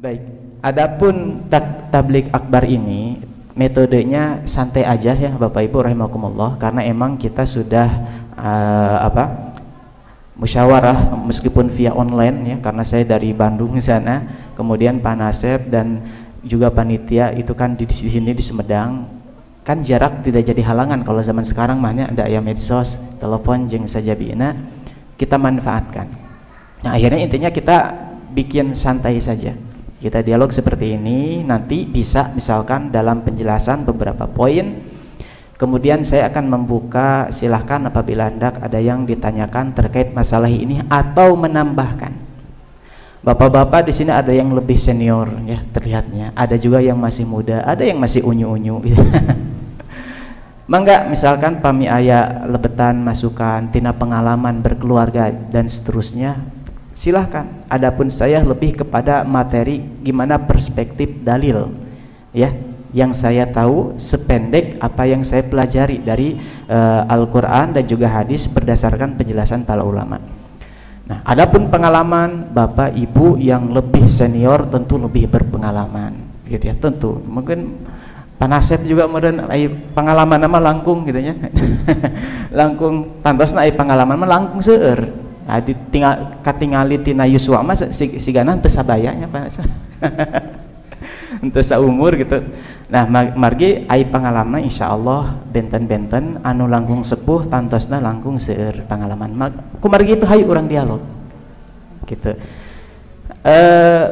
Baik, adapun tablik akbar ini metodenya santai aja ya Bapak Ibu rahimakumullah, karena emang kita sudah musyawarah meskipun via online ya, karena saya dari Bandung sana, kemudian Pak Nasib dan juga panitia itu kan di sini di Sumedang, kan jarak tidak jadi halangan. Kalau zaman sekarang mahnya ada ya medsos, telepon jeung sajabina kita manfaatkan. Nah akhirnya intinya kita bikin santai saja, kita dialog seperti ini, nanti bisa misalkan dalam penjelasan beberapa poin, kemudian saya akan membuka, silahkan apabila hendak ada yang ditanyakan terkait masalah ini atau menambahkan. Bapak-bapak di sini ada yang lebih senior ya terlihatnya, ada juga yang masih muda, ada yang masih unyu-unyu gitu. Mangga misalkan pami aya lebetan masukan tina pengalaman berkeluarga dan seterusnya, silahkan. Adapun saya lebih kepada materi gimana perspektif dalil ya, yang saya tahu sependek apa yang saya pelajari dari Al-Quran dan juga hadis berdasarkan penjelasan para ulama. Nah, adapun pengalaman Bapak Ibu yang lebih senior tentu lebih berpengalaman gitu ya, tentu mungkin Pak Nasib juga meureun pengalaman nama langkung gitu nya. Langkung tantosna aya pengalaman mah langkung seueur. Nah, ditinggal katingali tina yuswa mah sigana teu sabayanya Pak Nasib. Teu saumur gitu. Nah, margi ai pengalaman insyaallah benten-benten anu langkung sepuh tantosna langkung seueur pengalaman. Kumargi itu hayu urang dialog. Gitu.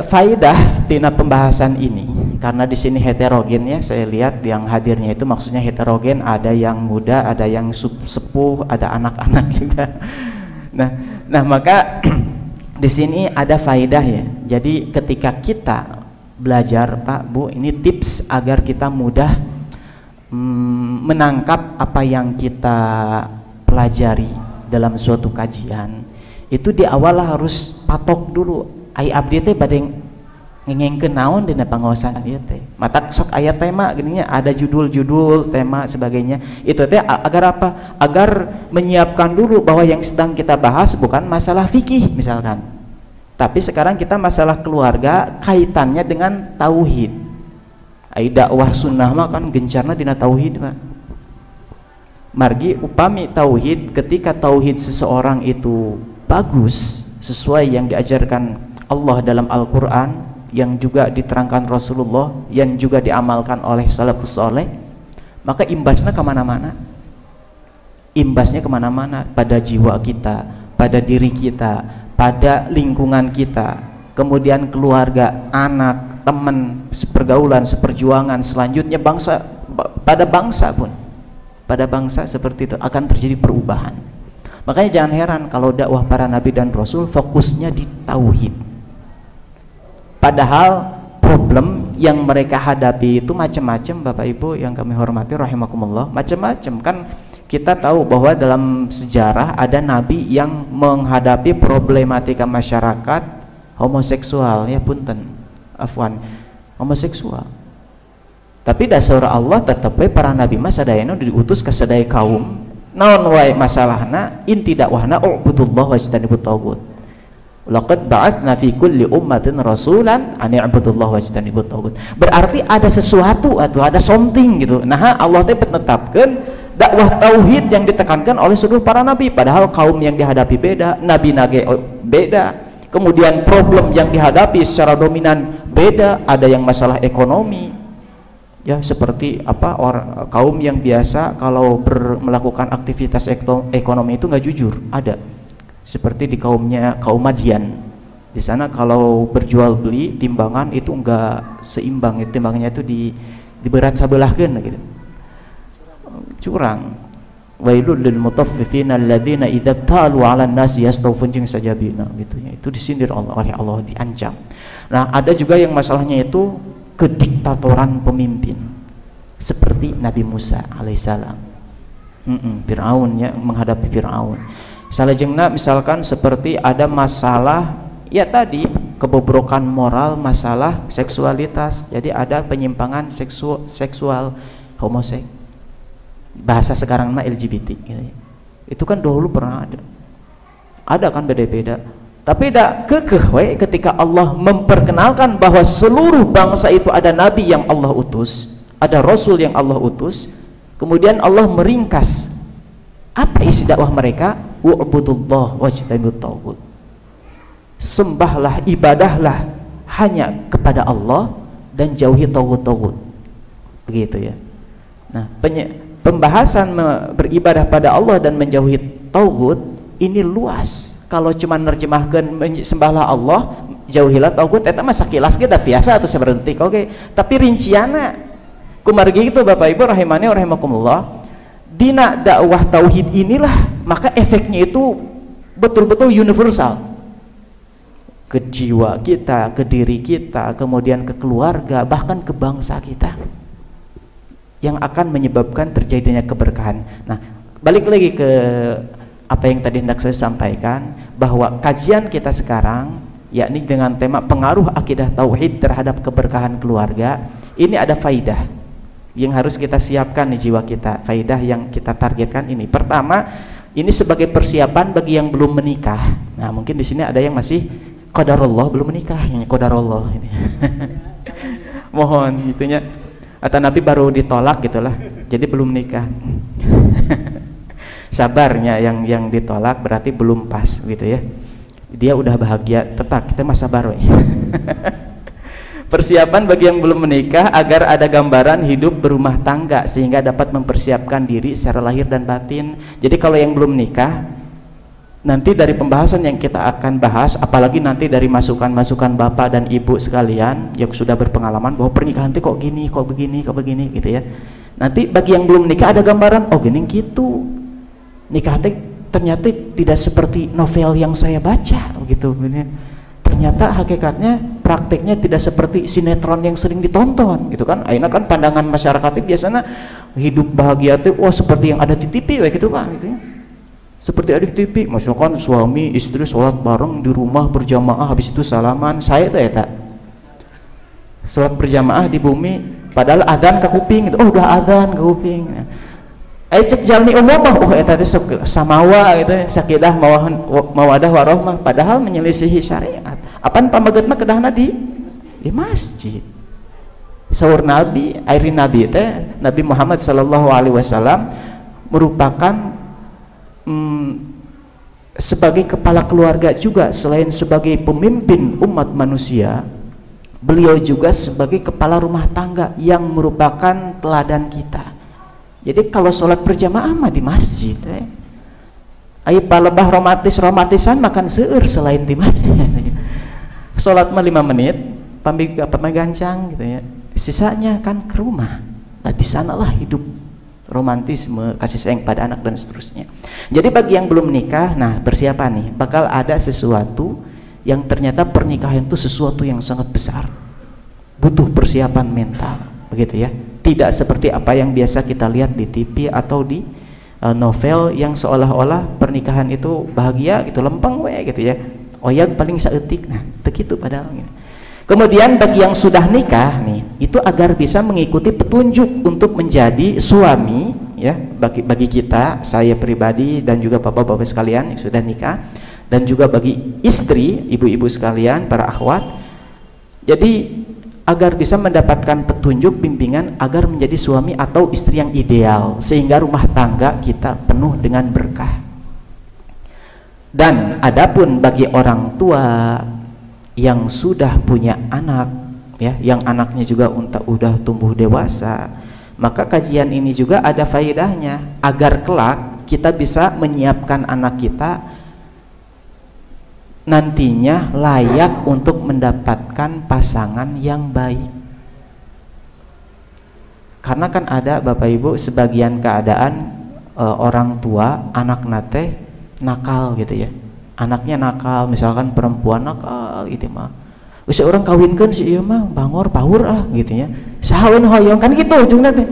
Faidah tina pembahasan ini karena di sini heterogen ya, saya lihat yang hadirnya itu maksudnya heterogen, ada yang muda, ada yang sepuh, ada anak-anak juga. Nah maka di sini ada faidah ya. Jadi ketika kita belajar Pak Bu, ini tips agar kita mudah menangkap apa yang kita pelajari dalam suatu kajian. Itu di awal harus patok dulu. Ai abdi teh bade ngengengkeun naon dina pangaosan ieu teh. Mata sok aya tema geuning nya, ada judul-judul, tema sebagainya. Itu teh agar apa? Agar menyiapkan dulu bahwa yang sedang kita bahas bukan masalah fikih misalkan. Tapi sekarang kita masalah keluarga, kaitannya dengan tauhid. Ai dakwah sunnah mah kan gencarna dina tauhid, Pak. Margi upami tauhid, ketika tauhid seseorang itu bagus sesuai yang diajarkan Allah dalam Al-Quran, yang juga diterangkan Rasulullah, yang juga diamalkan oleh salafus soleh, maka imbasnya kemana-mana. Imbasnya kemana-mana, pada jiwa kita, pada diri kita, pada lingkungan kita, kemudian keluarga, anak, teman, sepergaulan, seperjuangan, selanjutnya bangsa, pada bangsa pun, pada bangsa seperti itu akan terjadi perubahan. Makanya jangan heran kalau dakwah para nabi dan rasul fokusnya di tauhid. Padahal problem yang mereka hadapi itu macam-macam Bapak Ibu yang kami hormati rahimakumullah, macam-macam kan. Kita tahu bahwa dalam sejarah ada nabi yang menghadapi problematika masyarakat homoseksual, ya punten, afwan, homoseksual. Tapi dasar Allah tetep para nabi mah sadayana diutus ka sadaya kaum. Naon wae masalahna, inti dakwahna ubudullah wajtanibut tagut. Laqad ba'atsna fi kulli ummatin rasulan an i'budullaha wajtanibut tagut. Berarti ada sesuatu atau ada something gitu. Nah, Allah teh menetapkan dakwah tauhid yang ditekankan oleh seluruh para nabi, padahal kaum yang dihadapi beda, nabi nage beda. Kemudian problem yang dihadapi secara dominan beda, ada yang masalah ekonomi. Ya, seperti apa kaum yang biasa kalau melakukan aktivitas ekonomi itu nggak jujur, ada. Seperti di kaum Madian, di sana kalau berjual beli timbangan itu enggak seimbang, timbangannya itu di berat sabelahkeun gitu, curang. Wailul lil mutaffifina alladzina idza talu 'alan nasi yastawfun jeung sajabina gitu ya. Itu disindir oleh Allah, diancam. Nah, ada juga yang masalahnya itu kediktatoran pemimpin seperti Nabi Musa alaihissalam. Fir'aun ya, menghadapi Fir'aun. Salajengna misalkan seperti ada masalah ya tadi kebobrokan moral, masalah seksualitas, jadi ada penyimpangan seksual homoseks, bahasa sekarang mah LGBT gitu. Itu kan dahulu pernah ada kan beda-beda, Tapi dak kekeh we ketika Allah memperkenalkan bahwa seluruh bangsa itu ada nabi yang Allah utus, ada rasul yang Allah utus. Kemudian Allah meringkas apa isi dakwah mereka? Wa'budullah wajtanibut taghut. Sembahlah, ibadahlah hanya kepada Allah dan jauhi taghut-taghut. Begitu ya. Nah, pembahasan beribadah pada Allah dan menjauhi taghut ini luas. Kalau cuma nerjemahkan sembahlah Allah, jauhilah taghut, eta mah sakilas ge da biasa atuh saberenti. Oke, tapi rinciana kumargi itu Bapak Ibu rahimani wa rahimakumullah, dina dakwah tauhid inilah maka efeknya itu betul-betul universal ke jiwa kita, ke diri kita, kemudian ke keluarga, bahkan ke bangsa kita, yang akan menyebabkan terjadinya keberkahan. Nah, balik lagi ke apa yang tadi hendak saya sampaikan, bahwa kajian kita sekarang yakni dengan tema pengaruh akidah tauhid terhadap keberkahan keluarga, ini ada faidah yang harus kita siapkan di jiwa kita. Faidah yang kita targetkan ini, pertama, ini sebagai persiapan bagi yang belum menikah. Nah, mungkin di sini ada yang masih qadarullah belum menikah, yang qadarullah ini. Mohon gitunya, atau Nabi baru ditolak gitulah, jadi belum nikah. Sabarnya yang ditolak berarti belum pas gitu ya. Dia udah bahagia, tetap kita mah sabar we. Persiapan bagi yang belum menikah agar ada gambaran hidup berumah tangga sehingga dapat mempersiapkan diri secara lahir dan batin. Jadi kalau yang belum menikah, nanti dari pembahasan yang kita akan bahas, apalagi nanti dari masukan-masukan Bapak dan Ibu sekalian yang sudah berpengalaman bahwa pernikahan itu kok gini, kok begini, kok begini gitu ya. Nanti bagi yang belum menikah ada gambaran, oh gini gitu. Nikah ternyata tidak seperti novel yang saya baca gitu. Ternyata hakikatnya prakteknya tidak seperti sinetron yang sering ditonton gitu kan. Akhirnya kan pandangan masyarakat itu biasanya hidup bahagia itu wah seperti yang ada di TV gitu Pak gitu ya. Seperti ada di TV, misalkan suami istri sholat bareng di rumah berjamaah, habis itu salaman. Saya tuh ya tak sholat berjamaah di bumi, padahal adzan ke kuping gitu. Oh udah adzan ke kuping. Cek jalmi umum mah, oh eta teh samawa gitu, sakidah mawadah warahmah, padahal menyelisihi syariat. Apaan pamageut mah kedahna di masjid. Saur Nabi, airi Nabi teh Nabi Muhammad sallallahu alaihi wasallam merupakan sebagai kepala keluarga juga, selain sebagai pemimpin umat manusia, beliau juga sebagai kepala rumah tangga yang merupakan teladan kita. Jadi kalau sholat berjamaah mah di masjid ayo palebah romantisan makan seueur selain di masjid. Sholat mah 5 menit pamagancang gitu ya, sisanya kan ke rumah. Nah di sanalah hidup romantisme, kasih sayang pada anak dan seterusnya. Jadi bagi yang belum menikah, nah persiapan nih, bakal ada sesuatu yang ternyata pernikahan itu sesuatu yang sangat besar, butuh persiapan mental, begitu ya. Tidak seperti apa yang biasa kita lihat di TV atau di novel yang seolah-olah pernikahan itu bahagia gitu, lempeng we gitu ya. Oyag paling saeutik, nah begitu padahal gitu. Kemudian bagi yang sudah nikah nih, itu agar bisa mengikuti petunjuk untuk menjadi suami ya, bagi kita, saya pribadi dan juga bapak-bapak sekalian yang sudah nikah, dan juga bagi istri, ibu-ibu sekalian, para akhwat. Jadi agar bisa mendapatkan petunjuk bimbingan agar menjadi suami atau istri yang ideal, sehingga rumah tangga kita penuh dengan berkah. Dan adapun bagi orang tua yang sudah punya anak ya, yang anaknya juga udah tumbuh dewasa, maka kajian ini juga ada faedahnya agar kelak kita bisa menyiapkan anak kita nantinya layak untuk mendapatkan pasangan yang baik. Karena kan ada Bapak Ibu sebagian keadaan orang tua anak nate nakal gitu ya, anaknya nakal, misalkan perempuan nakal gitu mah, usia orang kawinkan si iya mah bangor pawur gitu ya, sahawan hoyong kan gitu ujungnya teh.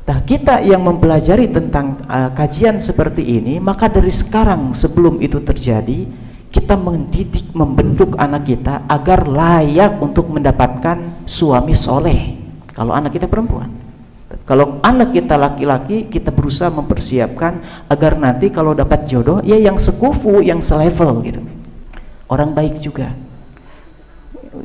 Nah kita yang mempelajari tentang kajian seperti ini, maka dari sekarang sebelum itu terjadi, kita mendidik, membentuk anak kita agar layak untuk mendapatkan suami soleh kalau anak kita perempuan. Kalau anak kita laki-laki, kita berusaha mempersiapkan agar nanti kalau dapat jodoh ya yang sekufu, yang selevel gitu, orang baik juga.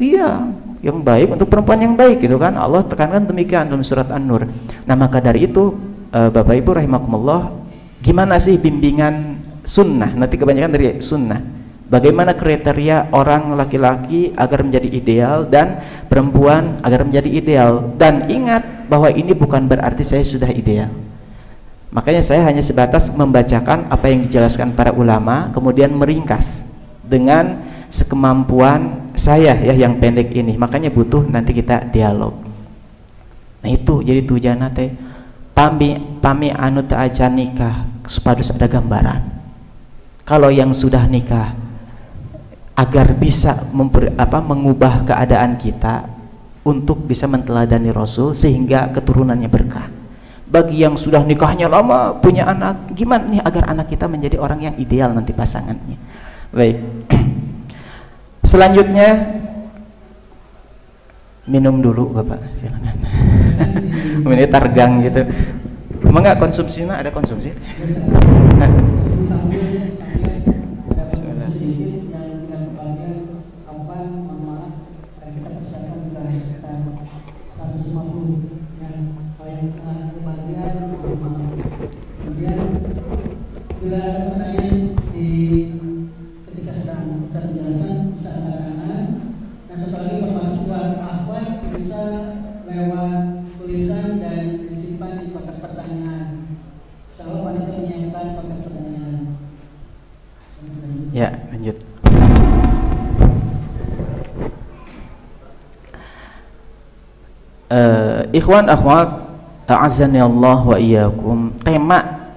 Iya, yang baik untuk perempuan yang baik gitu kan, Allah tekankan demikian dalam surat An-Nur. Nah maka dari itu Bapak Ibu rahimakumullah, gimana sih bimbingan sunnah? Nanti kebanyakan dari sunnah, bagaimana kriteria orang laki-laki agar menjadi ideal dan perempuan agar menjadi ideal. Dan ingat bahwa ini bukan berarti saya sudah ideal, makanya saya hanya sebatas membacakan apa yang dijelaskan para ulama, kemudian meringkas dengan sekemampuan saya ya yang pendek ini. Makanya butuh nanti kita dialog. Nah itu jadi tujuan teh pami anu teu acan nikah supados ada gambaran. Kalau yang sudah nikah agar bisa mengubah keadaan kita untuk bisa menteladani Rasul sehingga keturunannya berkah. Bagi yang sudah nikahnya lama punya anak, gimana nih agar anak kita menjadi orang yang ideal nanti pasangannya. Baik. Selanjutnya minum dulu Bapak, silakan. Ini targang gitu. Emang nggak konsumsinya ada konsumsi? Ya, lanjut. Ikhwan akhwat a'azzani Allah wa iyyakum. Tema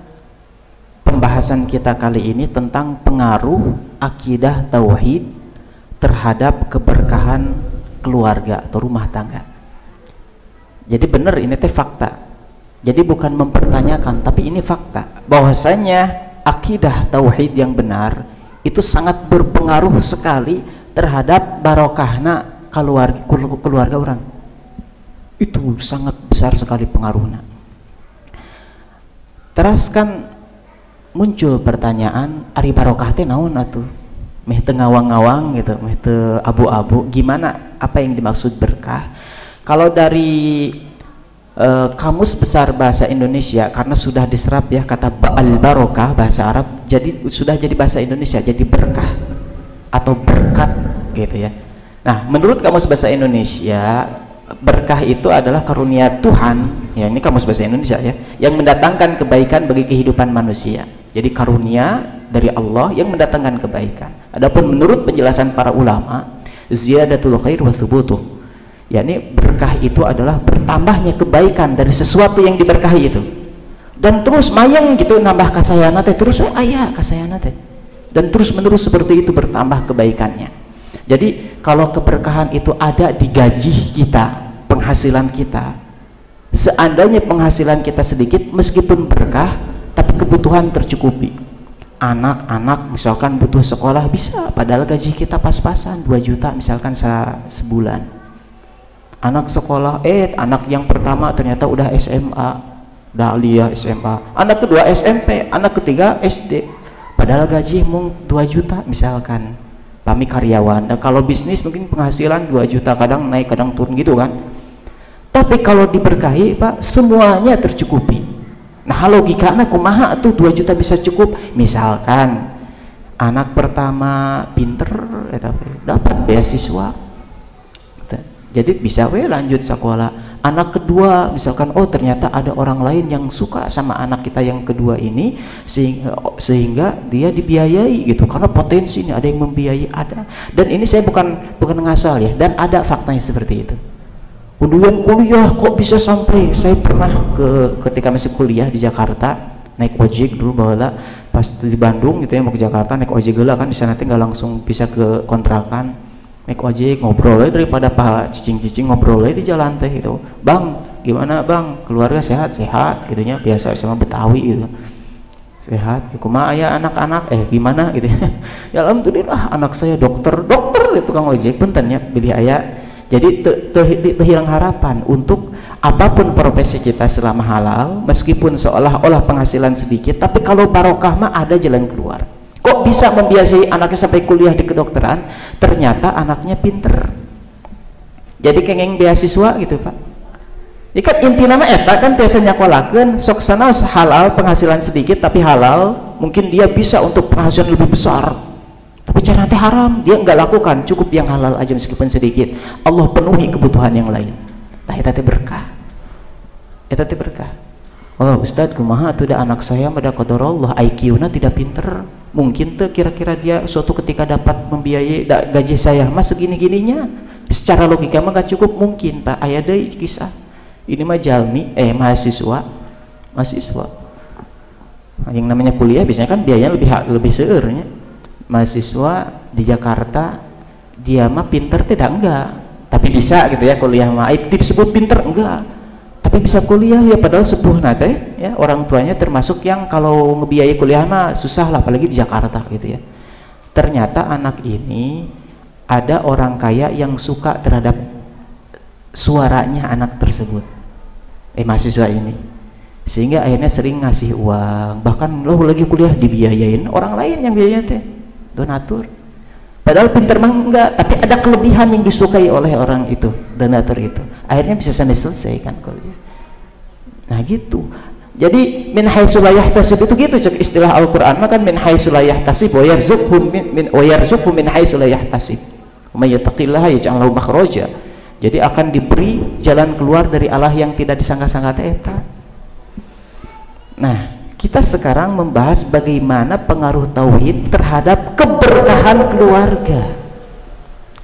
pembahasan kita kali ini tentang pengaruh akidah tauhid terhadap keberkahan keluarga atau rumah tangga. Jadi benar ini teh fakta. Jadi bukan mempertanyakan, tapi ini fakta bahwasanya akidah tauhid yang benar itu sangat berpengaruh sekali terhadap barokahna keluarga orang. Itu sangat besar sekali pengaruhnya. Terus kan muncul pertanyaan, ari barokah teh naon atuh? Meh teu ngawang-ngawang gitu, meh teu abu-abu. Gimana apa yang dimaksud berkah? Kalau dari Kamus Besar Bahasa Indonesia, karena sudah diserap ya kata al-barokah bahasa Arab, jadi sudah jadi bahasa Indonesia, jadi berkah atau berkat gitu ya. Nah menurut Kamus Bahasa Indonesia, berkah itu adalah karunia Tuhan ya, ini Kamus Bahasa Indonesia ya, yang mendatangkan kebaikan bagi kehidupan manusia. Jadi karunia dari Allah yang mendatangkan kebaikan. Adapun menurut penjelasan para ulama, ziyadatul khair wa thubutuh, yakni berkah itu adalah bertambahnya kebaikan dari sesuatu yang diberkahi itu, dan terus mayang gitu nambah kasayana teh, terus ayah kasayana teh, dan terus menerus seperti itu bertambah kebaikannya. Jadi kalau keberkahan itu ada di gaji kita, penghasilan kita, seandainya penghasilan kita sedikit meskipun berkah tapi kebutuhan tercukupi. Anak-anak misalkan butuh sekolah bisa, padahal gaji kita pas-pasan 2 juta misalkan sebulan. Anak sekolah, anak yang pertama ternyata udah SMA, udah aliyah SMA, anak kedua SMP, anak ketiga SD, padahal gaji mung 2 juta misalkan, kami karyawan. Nah, kalau bisnis mungkin penghasilan 2 juta, kadang naik kadang turun gitu kan. Tapi kalau diberkahi Pak, semuanya tercukupi. Nah logikanya kumaha tuh 2 juta bisa cukup? Misalkan anak pertama pinter dapat beasiswa, jadi bisa lanjut sekolah. Anak kedua misalkan, oh ternyata ada orang lain yang suka sama anak kita yang kedua ini, sehingga dia dibiayai gitu, karena potensi ini ada yang membiayai, ada. Dan ini saya bukan ngasal ya, dan ada faktanya seperti itu. Kemudian kuliah kok bisa sampai, saya pernah ketika masih kuliah di Jakarta naik ojek dulu, bawa pas di Bandung gitu ya, mau ke Jakarta naik ojek gila kan, di sana nggak langsung bisa ke kontrakan, naik ojek ngobrol aja daripada pak cicing-cicing, ngobrol aja di jalan teh gitu. Bang gimana bang, keluarga sehat-sehat gitunya, biasa sama Betawi gitu, sehat kumaha aya anak-anak gimana gitu ya, alhamdulillah anak saya dokter itu tukang ojek punten ya, pilih aya. Jadi terhilang harapan untuk apapun profesi kita selama halal, meskipun seolah-olah penghasilan sedikit, tapi kalau barokah mah ada jalan keluar. Kok bisa membiayai anaknya sampai kuliah di kedokteran? Ternyata anaknya pinter, jadi kengeng beasiswa gitu Pak. Ikat inti nama eta kan biasanya nyakolakeun sok sana halal penghasilan sedikit tapi halal, mungkin dia bisa untuk penghasilan lebih besar, tapi cara teh haram dia nggak lakukan, cukup yang halal aja meskipun sedikit, Allah penuhi kebutuhan yang lain. Tah eta teh berkah, eta teh berkah. Oh Ustadz kumaha tuh da anak saya pada qadarullah IQ-na tidak pinter, mungkin tuh kira-kira dia suatu ketika dapat membiayai gaji saya mas segini-gininya, secara logika mah gak cukup. Mungkin Pak aya deui kisah ini mah jalmi mahasiswa yang namanya kuliah biasanya kan biayanya lebih seurnya. Mahasiswa di Jakarta dia mah pinter tidak enggak, tapi bisa gitu ya kuliah mah disebut pinter enggak, tapi bisa kuliah ya, padahal sepuh nate ya, orang tuanya termasuk yang kalau ngebiayai kuliah mah susah lah, apalagi di Jakarta gitu ya. Ternyata anak ini ada orang kaya yang suka terhadap suaranya anak tersebut, mahasiswa ini, sehingga akhirnya sering ngasih uang, bahkan lo lagi kuliah dibiayain orang lain yang biayain teh donatur, padahal pinter mah enggak, tapi ada kelebihan yang disukai oleh orang itu, donatur itu, akhirnya bisa sampai selesai kan kuliah. Nah gitu. Jadi min haitsu la yahtasib itu gitu cek istilah Al-Qur'an mah kan min haitsu la yahtasib wa yarzuqhu min haitsu la yahtasib. Wa may yattaqillaha yaj'al lahu makhraja. Jadi akan diberi jalan keluar dari Allah yang tidak disangka-sangka eta. Nah, kita sekarang membahas bagaimana pengaruh tauhid terhadap keberkahan keluarga.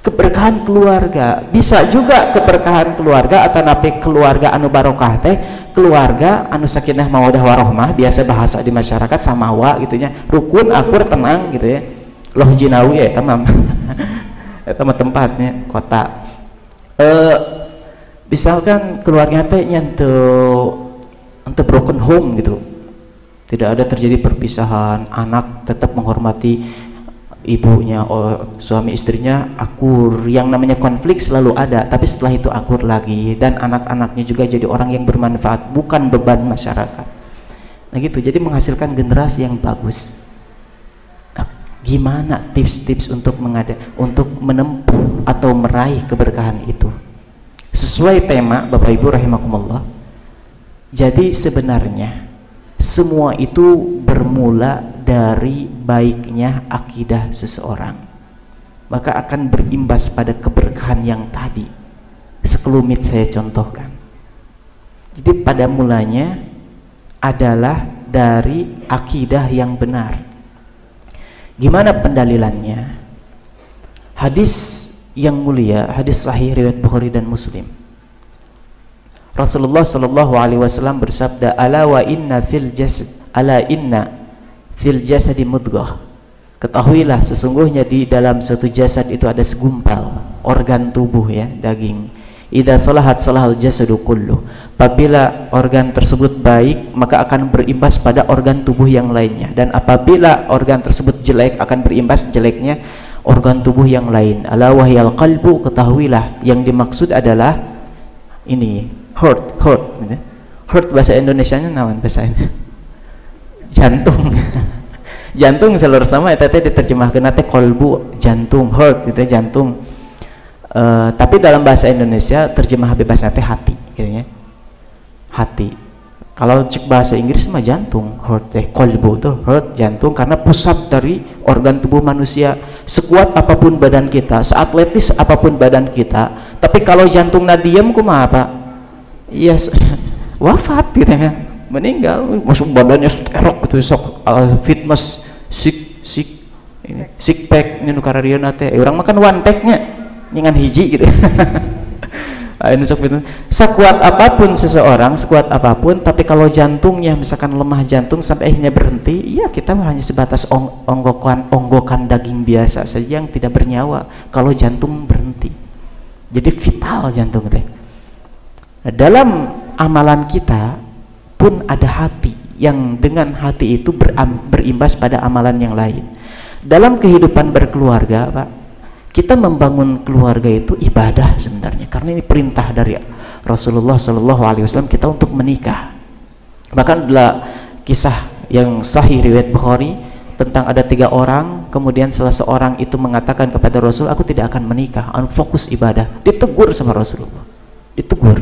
Keberkahan keluarga bisa juga keberkahan keluarga atau napi keluarga anu barokah teh keluarga anu sakinah mawaddah warahmah, biasa bahasa di masyarakat samawa gitunya, rukun akur tenang gitu ya, loh jinawi ya tamam eta mah tempatnya kota. Misalkan keluarga teh nyentuh untuk broken home gitu, tidak ada terjadi perpisahan, anak tetap menghormati ibunya, suami istrinya akur, yang namanya konflik selalu ada, tapi setelah itu akur lagi, dan anak-anaknya juga jadi orang yang bermanfaat, bukan beban masyarakat. Nah gitu, jadi menghasilkan generasi yang bagus. Nah, gimana tips-tips untuk menempuh atau meraih keberkahan itu sesuai tema Bapak Ibu rahimakumullah? Jadi sebenarnya semua itu bermula dari baiknya akidah seseorang, maka akan berimbas pada keberkahan yang tadi sekelumit saya contohkan. Jadi pada mulanya adalah dari akidah yang benar. Gimana pendalilannya? Hadis yang mulia, hadis sahih riwayat Bukhari dan Muslim. Rasulullah sallallahu alaihi wasallam bersabda, ala inna fil jasadi mudghah. Ketahuilah sesungguhnya di dalam suatu jasad itu ada segumpal organ tubuh ya, daging. Idza salahat salahal jasadu kullu. Apabila organ tersebut baik, maka akan berimbas pada organ tubuh yang lainnya, dan apabila organ tersebut jelek akan berimbas jeleknya organ tubuh yang lain. Ala wahyal qalbu, ketahuilah yang dimaksud adalah ini heart bahasa Indonesianya nawan bahasanya jantung. Jantung seluruh sama eta teh diterjemahkeun teh qalbu, jantung, heart gitu ya, jantung. Tapi dalam bahasa Indonesia terjemah bebasnya teh hati gitu ya. Hati. Kalau cek bahasa Inggris mah jantung, heart teh, qalbu tuh heart, jantung, karena pusat dari organ tubuh manusia. Sekuat apapun badan kita, seatletis apapun badan kita, tapi kalau jantungnya diem kumaha Pak? Yes, wafat gitu ya, meninggal, masuk badannya sterok gitu, sok fitness sick pack ini nu kararieuna teh, urang makan one packnya nyengan hiji gitu. Ini sok fitness. Sekuat apapun seseorang, sekuat apapun, tapi kalau jantungnya misalkan lemah jantung sampai akhirnya berhenti, ya kita hanya sebatas onggokan daging biasa saja yang tidak bernyawa kalau jantung berhenti. Jadi vital jantung teh. Nah, dalam amalan kita pun ada hati, yang dengan hati itu berimbas pada amalan yang lain. Dalam kehidupan berkeluarga Pak, kita membangun keluarga itu ibadah sebenarnya, karena ini perintah dari Rasulullah Shallallahu Alaihi Wasallam kita untuk menikah. Bahkan adalah kisah yang sahih riwayat Bukhari tentang ada 3 orang, kemudian salah seorang itu mengatakan kepada Rasul, aku tidak akan menikah, fokus ibadah. Ditegur sama Rasulullah, ditegur.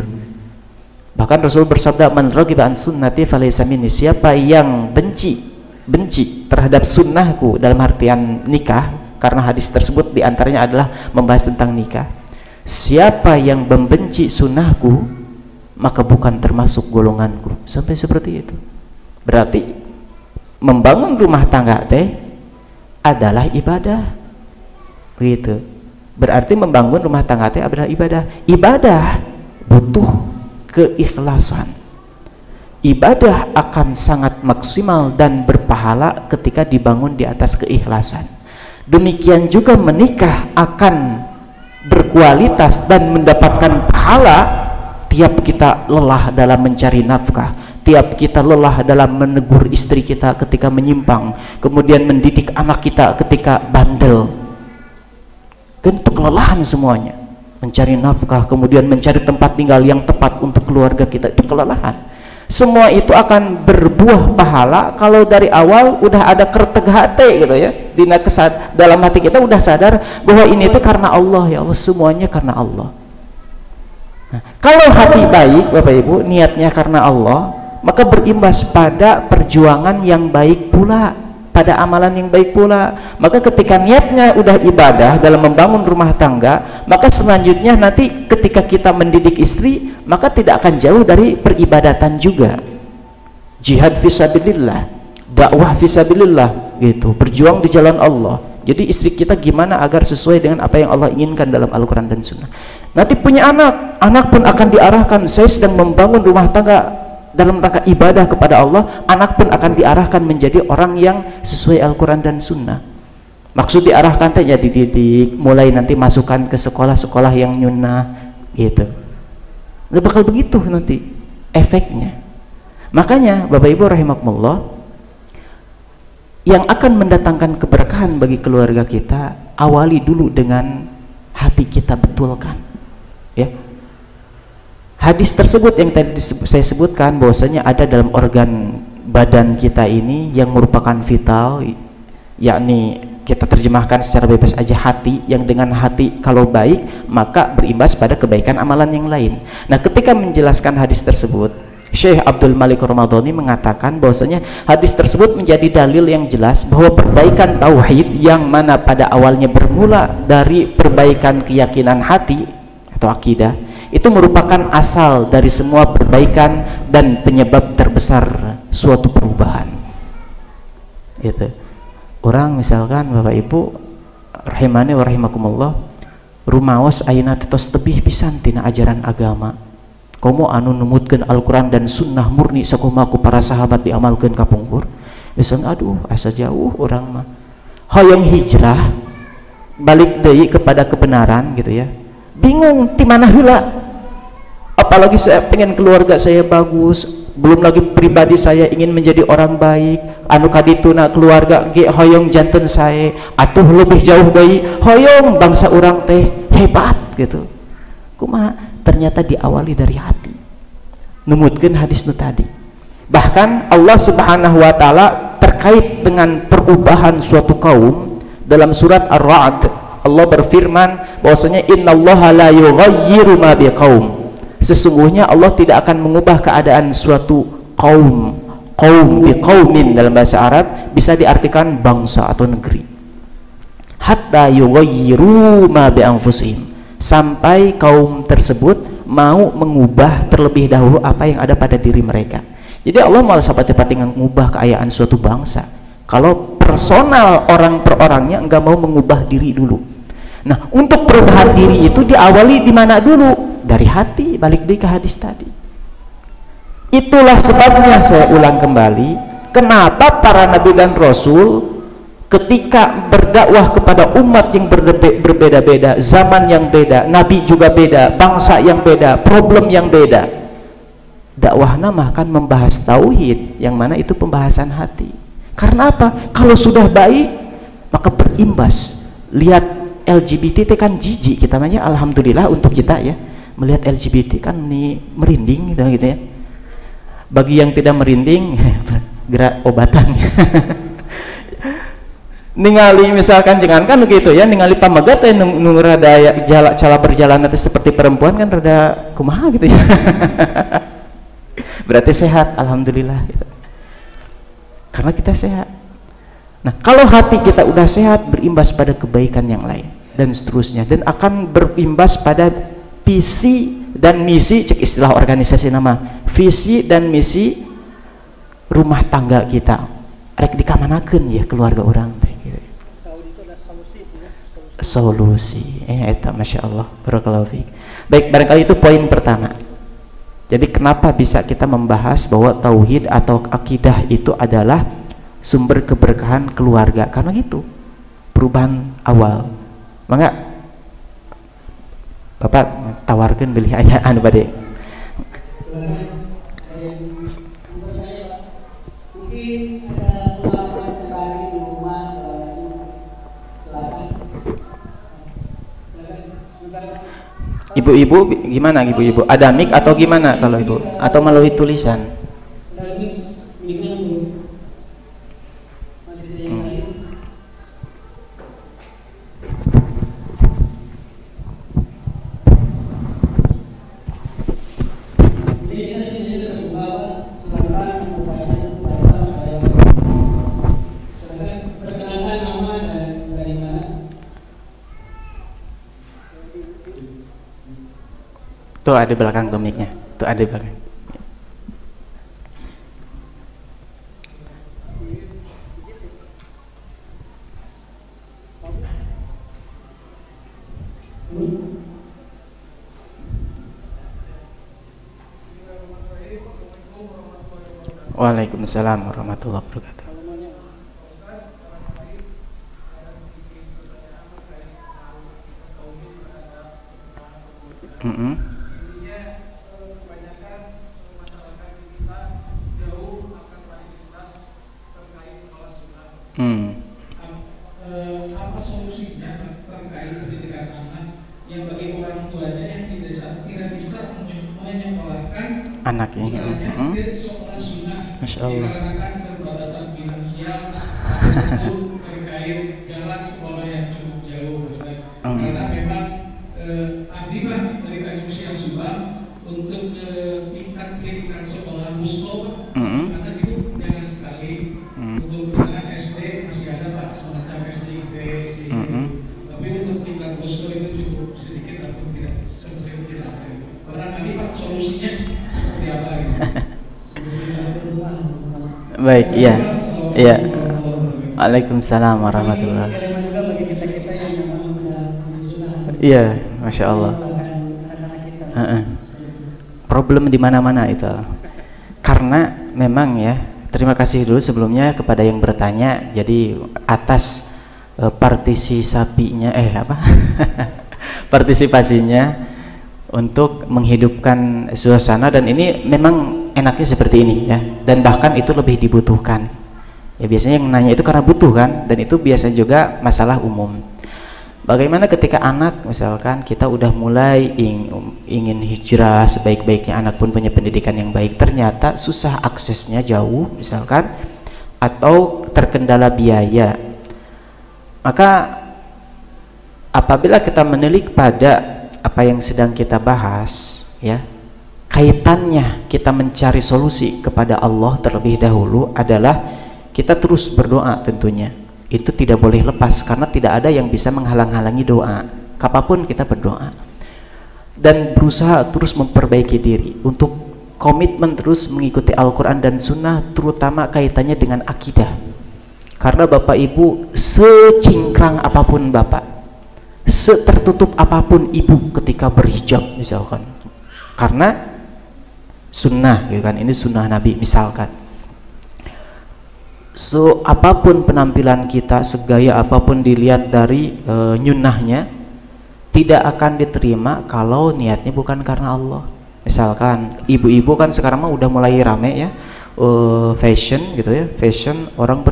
Bahkan Rasul bersabda, man raghiba an sunnati falaysa minni, siapa yang benci terhadap sunnahku, dalam artian nikah, karena hadis tersebut diantaranya adalah membahas tentang nikah. Siapa yang membenci sunnahku, maka bukan termasuk golonganku. Sampai seperti itu. Berarti membangun rumah tangga teh adalah ibadah. Begitu. Berarti membangun rumah tangga teh adalah ibadah. Ibadah butuh keikhlasan. Ibadah akan sangat maksimal dan berpahala ketika dibangun di atas keikhlasan. Demikian juga menikah akan berkualitas dan mendapatkan pahala tiap kita lelah dalam mencari nafkah, tiap kita lelah dalam menegur istri kita ketika menyimpang, kemudian mendidik anak kita ketika bandel. Kan itu kelelahan semuanya. Mencari nafkah, kemudian mencari tempat tinggal yang tepat untuk keluarga kita, itu kelelahan. Semua itu akan berbuah pahala kalau dari awal udah ada kerteg hati gitu ya, dalam hati kita udah sadar bahwa ini itu karena Allah, ya Allah, semuanya karena Allah. Nah, kalau hati baik Bapak Ibu, niatnya karena Allah, maka berimbas pada perjuangan yang baik pula, pada amalan yang baik pula. Maka ketika niatnya udah ibadah dalam membangun rumah tangga, maka selanjutnya nanti ketika kita mendidik istri, maka tidak akan jauh dari peribadatan juga. Jihad fisabilillah, dakwah fisabilillah gitu, berjuang di jalan Allah. Jadi istri kita gimana agar sesuai dengan apa yang Allah inginkan dalam Al-Quran dan Sunnah. Nanti punya anak pun akan diarahkan, saya sedang membangun rumah tangga dalam rangka ibadah kepada Allah, anak pun akan diarahkan menjadi orang yang sesuai Al-Quran dan Sunnah. Maksud diarahkan teh ya dididik, mulai nanti masukkan ke sekolah-sekolah yang nyunnah gitu. Udah bakal begitu nanti efeknya. Makanya Bapak Ibu rahimakumullah, yang akan mendatangkan keberkahan bagi keluarga kita, awali dulu dengan hati kita betulkan ya. Hadis tersebut yang tadi saya sebutkan bahwasanya ada dalam organ badan kita ini yang merupakan vital, yakni kita terjemahkan secara bebas aja hati, yang dengan hati kalau baik maka berimbas pada kebaikan amalan yang lain. Nah, ketika menjelaskan hadis tersebut, Syekh Abdul Malik Ramadhani mengatakan bahwasanya hadis tersebut menjadi dalil yang jelas bahwa perbaikan tauhid yang mana pada awalnya bermula dari perbaikan keyakinan hati atau akidah, itu merupakan asal dari semua perbaikan dan penyebab terbesar suatu perubahan. Gitu. Orang misalkan Bapak Ibu rahimani wa rahimakumullah, rumaos ayeuna tos tebih pisan tina ajaran agama, komo anu numutkeun Al-Quran dan Sunnah murni sakumaha para sahabat diamalkeun kapungkur, misalnya aduh asa jauh orang mah hoyong hijrah balik deui kepada kebenaran gitu ya, bingung di mana heula. Apalagi saya pengen keluarga saya bagus, belum lagi pribadi saya ingin menjadi orang baik, anu kadituna keluarga ge hoyong janten saya, atuh lebih jauh deui hoyong bangsa orang teh hebat gitu. Kumaha? Ternyata diawali dari hati, numutkeun hadis nu tadi. Bahkan Allah Subhanahu wa taala terkait dengan perubahan suatu kaum dalam surat Ar-Ra'd, Allah berfirman bahwasanya innallaha la yughayyiru ma biqaum, sesungguhnya Allah tidak akan mengubah keadaan suatu kaum biqaumin dalam bahasa Arab bisa diartikan bangsa atau negeri, hatta yughayyiru ma bi anfusihim, sampai kaum tersebut mau mengubah terlebih dahulu apa yang ada pada diri mereka. Jadi Allah malah sahabat-sahabat dengan mengubah keayaan suatu bangsa kalau personal orang per orangnya enggak mau mengubah diri dulu. Nah, untuk perubahan diri itu diawali di mana dulu? Dari hati, balik di ke hadis tadi. Itulah sebabnya saya ulang kembali, kenapa para nabi dan rasul ketika berdakwah kepada umat yang berbeda-beda, zaman yang beda, nabi juga beda, bangsa yang beda, problem yang beda, dakwahnya akan membahas tauhid, yang mana itu pembahasan hati. Karena apa? Kalau sudah baik maka berimbas. Lihat LGBT kan jijik kita namanya, alhamdulillah untuk kita ya, melihat LGBT kan nih merinding gitu ya. Bagi yang tidak merinding gerak obatan. Ningali misalkan jangankan begitu ya, ningali pamagat teh nu rada cara berjalan nanti seperti perempuan kan rada kumaha gitu ya. Berarti sehat, alhamdulillah gitu. Karena kita sehat. Nah, kalau hati kita udah sehat, berimbas pada kebaikan yang lain dan seterusnya, dan akan berimbas pada visi dan misi, cek istilah organisasi nama, visi dan misi rumah tangga kita. Rek dikamanakeun ya keluarga orang teh gitu. Solusi. Eta Masya Allah, barakallahu fiik. Baik, barangkali itu poin pertama. Jadi kenapa bisa kita membahas bahwa tauhid atau akidah itu adalah sumber keberkahan keluarga, karena itu perubahan awal. Maka Bapak tawarkan beli ayah anu bade. Ibu-ibu gimana ibu-ibu? Ada mic atau gimana kalau ibu? Atau melalui tulisan? Tuh ada belakang tuh mic-nya. Tuh ada belakang. Waalaikumsalam warahmatullahi wabarakatuh. Apa solusinya terkait pendidikan anak yang bagi orang tuanya yang tidak bisa menyekolahkan anaknya ke sekolah sunnah Masya Allah. dikarenakan keterbatasan finansial untuk terkait jalan sekolah yang cukup jauh, Ustaz. Karena memang abdillah dari Tanjung Siang Subang untuk tingkat pendidikan sekolah muskoh karena itu jangan sekali untuk tingkat SD masih ada Pak semacam SD, SD tapi untuk tingkat muskoh itu cukup sedikit ataupun tidak sebesar itu tidak ada. Barangkali Pak solusinya seperti apa gitu? Baik, iya. Iya. Waalaikumsalam warahmatullahi wabarakatuh. Iya, Masya Allah. Problem di mana-mana itu. Karena memang ya, terima kasih dulu sebelumnya kepada yang bertanya. Jadi atas partisipasinya partisipasinya untuk menghidupkan suasana, dan ini memang enaknya seperti ini ya, dan bahkan itu lebih dibutuhkan ya. Biasanya yang nanya itu karena butuh kan, dan itu biasa juga masalah umum. Bagaimana ketika anak misalkan kita udah mulai ingin hijrah, sebaik-baiknya anak pun punya pendidikan yang baik, ternyata susah aksesnya, jauh misalkan, atau terkendala biaya. Maka apabila kita menilik pada apa yang sedang kita bahas ya, kaitannya kita mencari solusi kepada Allah terlebih dahulu adalah kita terus berdoa. Tentunya itu tidak boleh lepas, karena tidak ada yang bisa menghalang-halangi doa kapanpun kita berdoa, dan berusaha terus memperbaiki diri untuk komitmen terus mengikuti Al-Quran dan Sunnah, terutama kaitannya dengan akidah. Karena Bapak Ibu secingkrang apapun Bapak, setertutup apapun Ibu ketika berhijab misalkan, karena sunnah gitu kan, ini sunnah Nabi misalkan, so apapun penampilan kita, segaya apapun dilihat dari nyunahnya, tidak akan diterima kalau niatnya bukan karena Allah. Misalkan ibu-ibu kan sekarang mah udah mulai rame ya, fashion gitu ya, fashion orang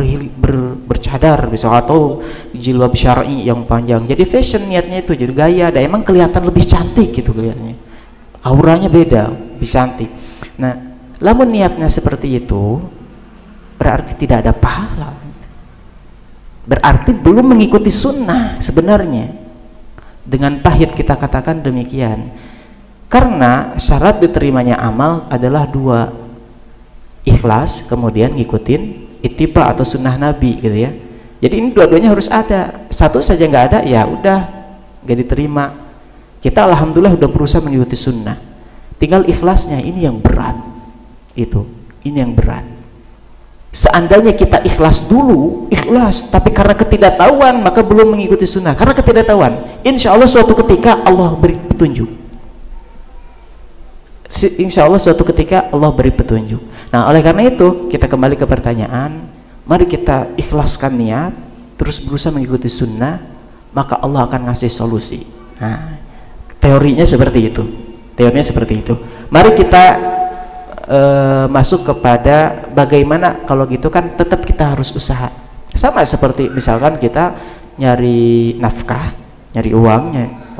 bercadar bisa, atau jilbab syar'i yang panjang, jadi fashion niatnya itu jadi gaya, dan emang kelihatan lebih cantik gitu kelihatannya. auranya beda, lebih cantik. Nah, lamun niatnya seperti itu, berarti tidak ada pahala, berarti belum mengikuti sunnah sebenarnya. Dengan pahit kita katakan demikian, karena syarat diterimanya amal adalah dua, ikhlas, kemudian ngikutin ittiba atau sunnah Nabi gitu ya. Jadi ini dua-duanya harus ada, satu saja nggak ada ya udah nggak diterima. Kita alhamdulillah udah berusaha mengikuti sunnah, tinggal ikhlasnya ini yang berat. Ini yang berat. Seandainya kita ikhlas dulu, ikhlas, tapi karena ketidaktahuan maka belum mengikuti sunnah. Karena ketidaktahuan, insya Allah suatu ketika Allah beri petunjuk. Insya Allah suatu ketika Allah beri petunjuk. Nah, oleh karena itu kita kembali ke pertanyaan, mari kita ikhlaskan niat, terus berusaha mengikuti sunnah, maka Allah akan ngasih solusi. Nah, teorinya seperti itu. Mari kita masuk kepada bagaimana kalau gitu kan tetap kita harus usaha. Sama seperti misalkan kita nyari nafkah, nyari uangnya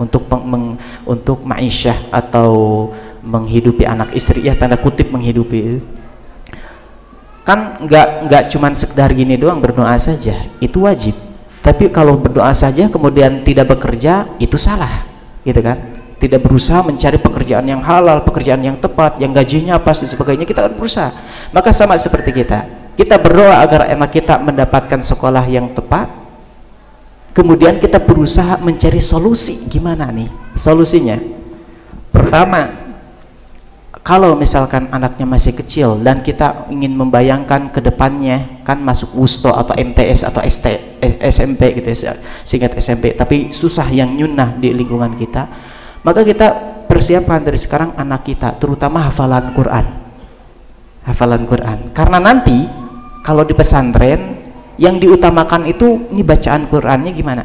untuk ma'isyah atau menghidupi anak istri, ya tanda kutip menghidupi. Kan nggak cuman sekedar gini doang berdoa saja, itu wajib. Tapi kalau berdoa saja kemudian tidak bekerja, itu salah, gitu kan? Tidak berusaha mencari pekerjaan yang halal, pekerjaan yang tepat, yang gajinya pas dan sebagainya, kita harus berusaha. Maka sama seperti kita berdoa agar anak kita mendapatkan sekolah yang tepat, kemudian kita berusaha mencari solusi. Gimana nih solusinya? Pertama, kalau misalkan anaknya masih kecil dan kita ingin membayangkan ke depannya, kan masuk wusto atau MTS atau SMP gitu ya, singkat SMP, tapi susah yang nyunnah di lingkungan kita, maka kita persiapkan dari sekarang anak kita, terutama hafalan Quran. Karena nanti kalau di pesantren yang diutamakan itu ini bacaan Qurannya gimana,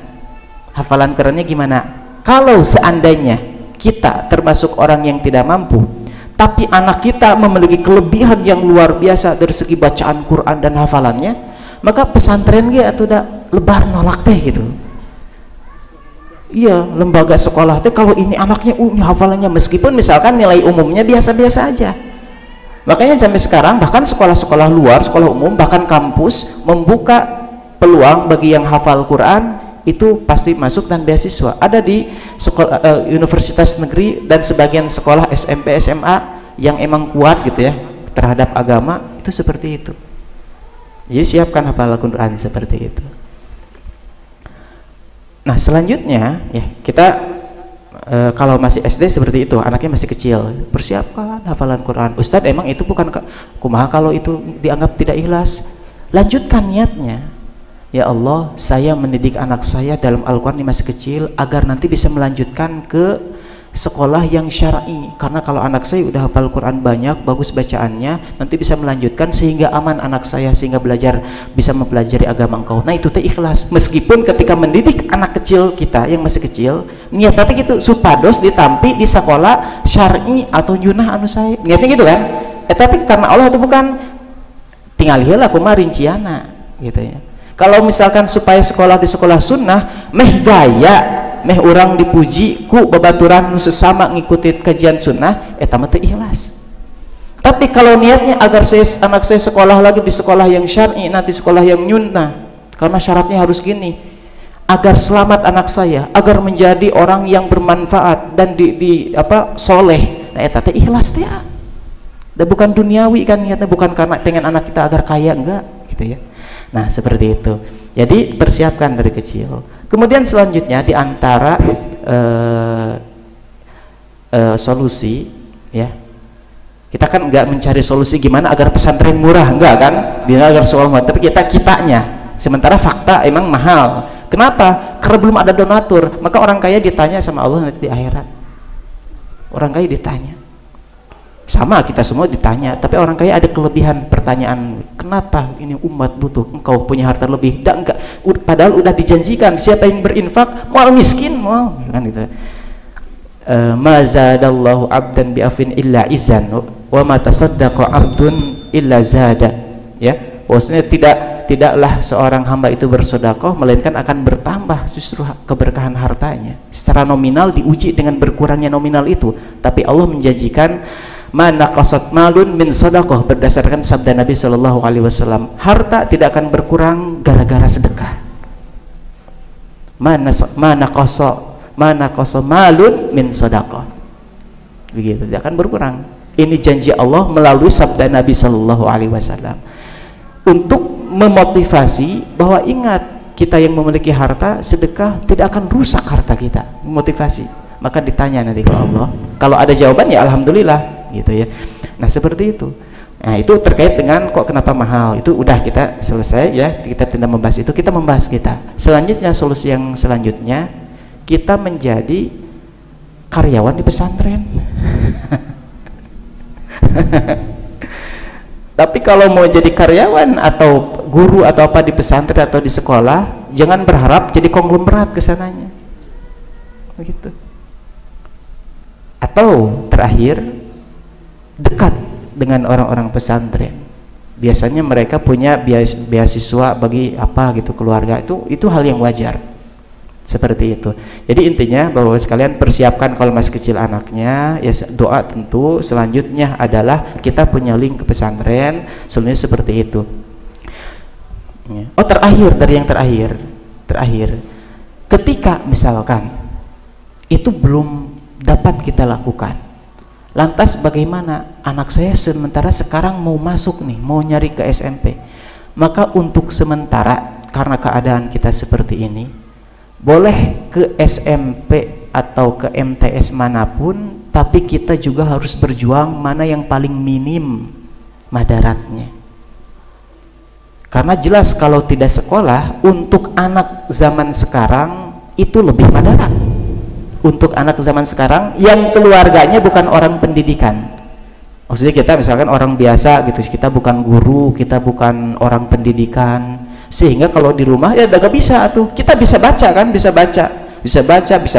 hafalan Qurannya gimana. Kalau seandainya kita termasuk orang yang tidak mampu, tapi anak kita memiliki kelebihan yang luar biasa dari segi bacaan Quran dan hafalannya, maka pesantren atau udah lebar nolak teh gitu. Iya, lembaga sekolah teh kalau ini anaknya ini hafalannya, meskipun misalkan nilai umumnya biasa-biasa aja. Makanya sampai sekarang bahkan sekolah-sekolah luar, sekolah umum, bahkan kampus membuka peluang bagi yang hafal Quran itu pasti masuk dan beasiswa. Ada di sekolah, universitas negeri dan sebagian sekolah SMP SMA yang emang kuat gitu ya terhadap agama, itu seperti itu. Jadi siapkan hafalan Quran seperti itu. Nah, selanjutnya ya kita kalau masih SD seperti itu, anaknya masih kecil, persiapkan hafalan Quran. Ustadz, emang itu bukan kumaha kalau itu dianggap tidak ikhlas? Lanjutkan niatnya. Ya Allah, saya mendidik anak saya dalam Al-Quran masih kecil agar nanti bisa melanjutkan ke sekolah yang syar'i, karena kalau anak saya udah hafal Quran banyak, bagus bacaannya, nanti bisa melanjutkan sehingga aman anak saya, sehingga bisa mempelajari agama engkau. Nah, itu teh ikhlas. Meskipun ketika mendidik anak kecil kita yang masih kecil, niat nanti gitu supados ditampi di sekolah syar'i atau junah anu saya, niatnya gitu kan. Tapi karena Allah itu bukan tinggal heula kumaha rinciana gitu ya. Kalau misalkan supaya sekolah di sekolah sunnah meh gaya, meh orang dipuji ku babaturan sesama ngikutin kajian sunnah, eta mah teu ikhlas. Tapi kalau niatnya agar anak saya sekolah lagi di sekolah yang syar'i, nanti sekolah yang nyunnah, karena syaratnya harus gini, agar selamat anak saya, agar menjadi orang yang bermanfaat dan soleh, nah eta teh ikhlas teh. Dan bukan duniawi kan niatnya, bukan karena pengen anak kita agar kaya, enggak gitu ya. Nah, seperti itu. Jadi persiapkan dari kecil. Kemudian selanjutnya di antara solusi ya, kita kan nggak mencari solusi gimana agar pesantren murah, enggak kan, biar agar soal murah, tapi kitanya sementara fakta emang mahal. Kenapa? Karena belum ada donatur. Maka orang kaya ditanya sama Allah nanti di akhirat. Orang kaya ditanya, sama kita semua ditanya, tapi orang kaya ada kelebihan pertanyaan, kenapa ini umat butuh, engkau punya harta lebih? Enggak, padahal udah dijanjikan siapa yang berinfak mual miskin mual kan gitu. Ma zadallahu abdan bi'afin illa izan wa ma tasaddaqa abdun illa zada, ya. Maksudnya tidaklah seorang hamba itu bersedekah melainkan akan bertambah justru keberkahan hartanya. Secara nominal diuji dengan berkurangnya nominal itu, tapi Allah menjanjikan mana qasat malun min sedekah, berdasarkan sabda Nabi Shallallahu Alaihi Wasallam, harta tidak akan berkurang gara-gara sedekah. Mana qasa malun min sedekah, begitu, tidak akan berkurang. Ini janji Allah melalui sabda Nabi Shallallahu Alaihi Wasallam untuk memotivasi bahwa ingat, kita yang memiliki harta, sedekah tidak akan rusak harta kita. Motivasi. Maka ditanya nanti ke Allah, kalau ada jawaban ya alhamdulillah, gitu ya. Nah seperti itu. Nah itu terkait dengan kok kenapa mahal, itu udah kita selesai ya, kita tidak membahas itu, kita membahas kita. Selanjutnya, solusi yang selanjutnya, kita menjadi karyawan di pesantren. Tapi kalau mau jadi karyawan atau guru atau apa di pesantren atau di sekolah, jangan berharap jadi konglomerat kesananya, begitu. Atau terakhir, dekat dengan orang-orang pesantren. Biasanya mereka punya beasiswa bagi apa gitu, keluarga, itu hal yang wajar. Seperti itu. Jadi intinya bahwa sekalian persiapkan kalau masih kecil anaknya, ya doa tentu. Selanjutnya adalah kita punya link ke pesantren, sebenarnya seperti itu. Oh terakhir, dari yang terakhir, ketika misalkan itu belum dapat kita lakukan, lantas bagaimana? Anak saya sementara sekarang mau masuk nih, mau nyari ke SMP, maka untuk sementara karena keadaan kita seperti ini, boleh ke SMP atau ke MTS manapun, tapi kita juga harus berjuang mana yang paling minim madaratnya. Karena jelas kalau tidak sekolah, untuk anak zaman sekarang itu lebih madarat. Untuk anak zaman sekarang yang keluarganya bukan orang pendidikan, maksudnya kita misalkan orang biasa gitu, kita bukan guru, kita bukan orang pendidikan, sehingga kalau di rumah ya gak bisa tuh, kita bisa baca kan, bisa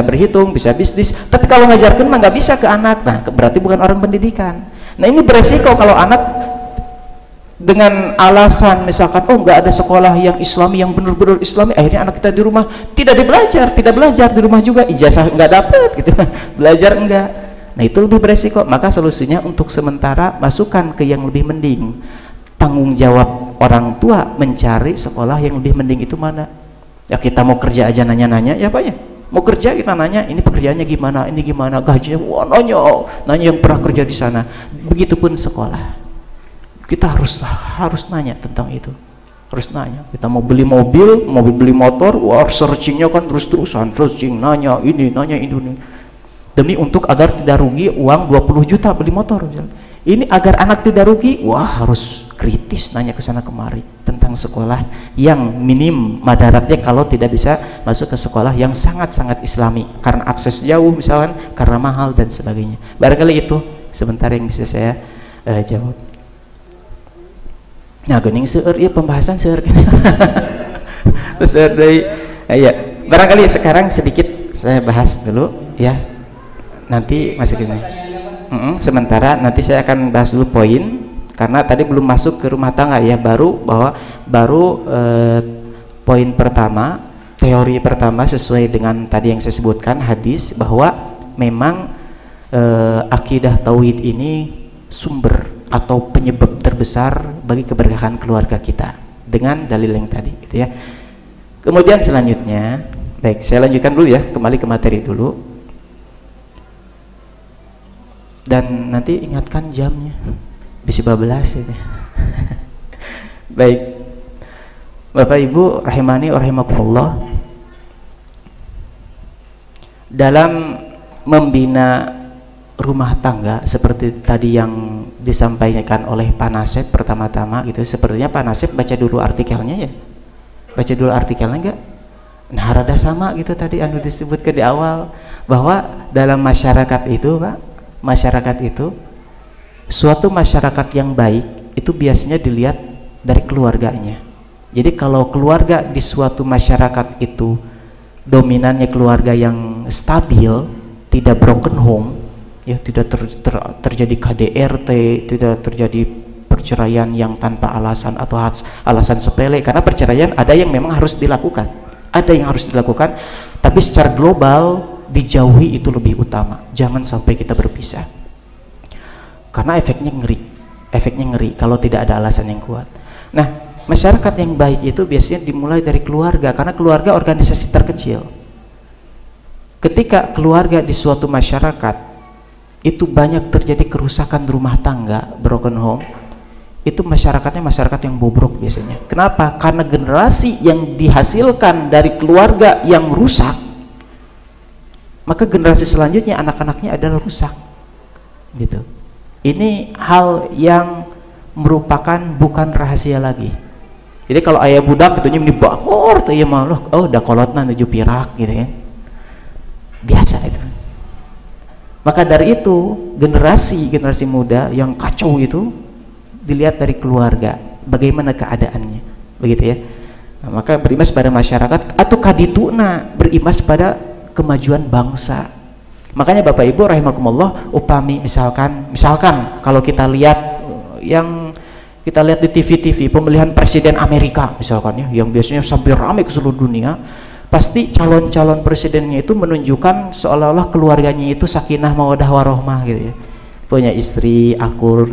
berhitung, bisa bisnis, tapi kalau ngajarkan mah nggak bisa ke anak. Nah berarti bukan orang pendidikan. Nah ini beresiko kalau anak dengan alasan misalkan oh nggak ada sekolah yang Islami, yang benar-benar Islami, akhirnya anak kita di rumah tidak belajar di rumah juga, ijazah nggak dapet gitu, belajar enggak. Nah itu lebih beresiko. Maka solusinya untuk sementara masukkan ke yang lebih mending. Tanggung jawab orang tua mencari sekolah yang lebih mending itu mana. Ya kita mau kerja aja nanya-nanya, ya Pak ya, mau kerja kita nanya ini pekerjaannya gimana, ini gimana, gajinya, wah nanya yang pernah kerja di sana. Begitupun sekolah, kita harus nanya tentang itu, harus nanya. Kita mau beli mobil, mau beli motor, wah searchingnya kan terus-terusan, searching, nanya ini, demi untuk agar tidak rugi uang 20 juta beli motor misalnya. Ini agar anak tidak rugi, wah harus kritis nanya ke sana kemari tentang sekolah yang minim madaratnya kalau tidak bisa masuk ke sekolah yang sangat-sangat Islami karena akses jauh misalkan, karena mahal dan sebagainya. Barangkali itu sebentar yang bisa saya jawab. Nah gening seueur ya pembahasan seueur kan. Terus dari ya barangkali sekarang sedikit saya bahas dulu ya, nanti masih gini. Sementara nanti saya akan bahas dulu poin, karena tadi belum masuk ke rumah tangga ya, baru poin pertama, teori pertama sesuai dengan tadi yang saya sebutkan hadis, bahwa memang akidah tauhid ini sumber atau penyebab terbesar bagi keberkahan keluarga kita, dengan dalil yang tadi gitu ya. Kemudian selanjutnya, baik saya lanjutkan dulu ya, kembali ke materi dulu, dan nanti ingatkan jamnya bisa 12 ini. Baik Bapak Ibu rahimani rahimakumullah, dalam membina rumah tangga seperti tadi yang disampaikan oleh Pak Nasib pertama-tama gitu, sepertinya Pak Nasib baca dulu artikelnya ya, baca dulu artikelnya enggak? Nah rada sama gitu tadi anu disebutkan di awal, bahwa dalam masyarakat itu Pak, masyarakat itu, suatu masyarakat yang baik itu biasanya dilihat dari keluarganya. Jadi kalau keluarga di suatu masyarakat itu dominannya keluarga yang stabil, tidak broken home ya, tidak terjadi KDRT, tidak terjadi perceraian yang tanpa alasan atau alasan sepele, karena perceraian ada yang memang harus dilakukan, tapi secara global dijauhi itu lebih utama. Jangan sampai kita berpisah, karena efeknya ngeri kalau tidak ada alasan yang kuat. Nah, masyarakat yang baik itu biasanya dimulai dari keluarga, karena keluarga organisasi terkecil. Ketika keluarga di suatu masyarakat itu banyak terjadi kerusakan rumah tangga, broken home, itu masyarakatnya masyarakat yang bobrok biasanya. Kenapa? Karena generasi yang dihasilkan dari keluarga yang rusak, maka generasi selanjutnya anak-anaknya adalah rusak, gitu. Ini hal yang merupakan bukan rahasia lagi. Jadi kalau ayah budak itunya dibangor tuh ya malah, oh udah kolotna nuju pirak gitu ya, biasa itu. Maka dari itu generasi muda yang kacau itu dilihat dari keluarga, bagaimana keadaannya, begitu ya. Nah, maka berimbas pada masyarakat atau kadituna, berimbas pada kemajuan bangsa. Makanya Bapak Ibu rahimakumullah, upami misalkan kalau kita lihat di TV pemilihan presiden Amerika misalkan ya, yang biasanya sampai ramai ke seluruh dunia, pasti calon-calon presidennya itu menunjukkan seolah-olah keluarganya itu sakinah mawaddah warohmah gitu ya, punya istri akur,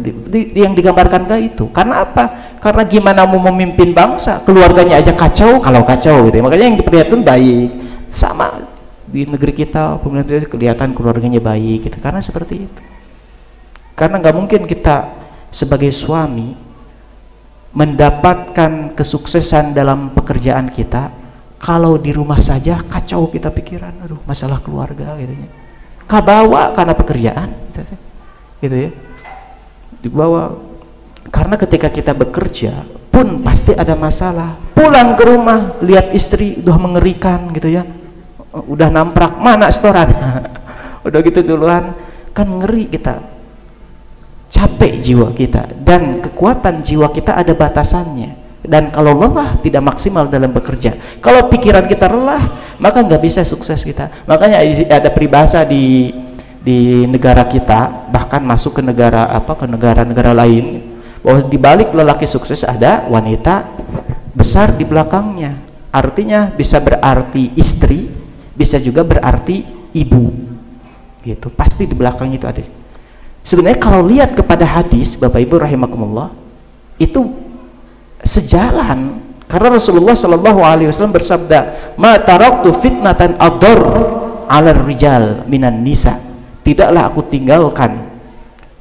yang digambarkan kayak itu. Karena apa? Karena gimana mau memimpin bangsa, keluarganya aja kacau gitu ya. Makanya yang diperlihatkan baik. Sama di negeri kita, pemerintah kelihatan keluarganya baik gitu, karena seperti itu. Karena nggak mungkin kita sebagai suami mendapatkan kesuksesan dalam pekerjaan kita kalau di rumah saja kacau kita pikiran, aduh masalah keluarga gitu ya, kabawa karena pekerjaan gitu ya, dibawa. Karena ketika kita bekerja pun pasti ada masalah, pulang ke rumah lihat istri udah mengerikan gitu ya, udah namprak mana setoran udah gitu duluan, kan ngeri, kita capek jiwa kita, dan kekuatan jiwa kita ada batasannya. Dan kalau lelah tidak maksimal dalam bekerja, kalau pikiran kita lelah maka nggak bisa sukses kita. Makanya ada peribahasa di negara kita, bahkan masuk ke negara lain, bahwa di balik lelaki sukses ada wanita besar di belakangnya. Artinya bisa berarti istri, bisa juga berarti ibu gitu, pasti di belakangnya itu ada. Sebenarnya kalau lihat kepada hadis Bapak Ibu rahimakumullah, itu sejalan, karena Rasulullah Shallallahu Alaihi Wasallam bersabda, "Ma taraktu fitnatan ador 'ala rijal minan nisa." Tidaklah aku tinggalkan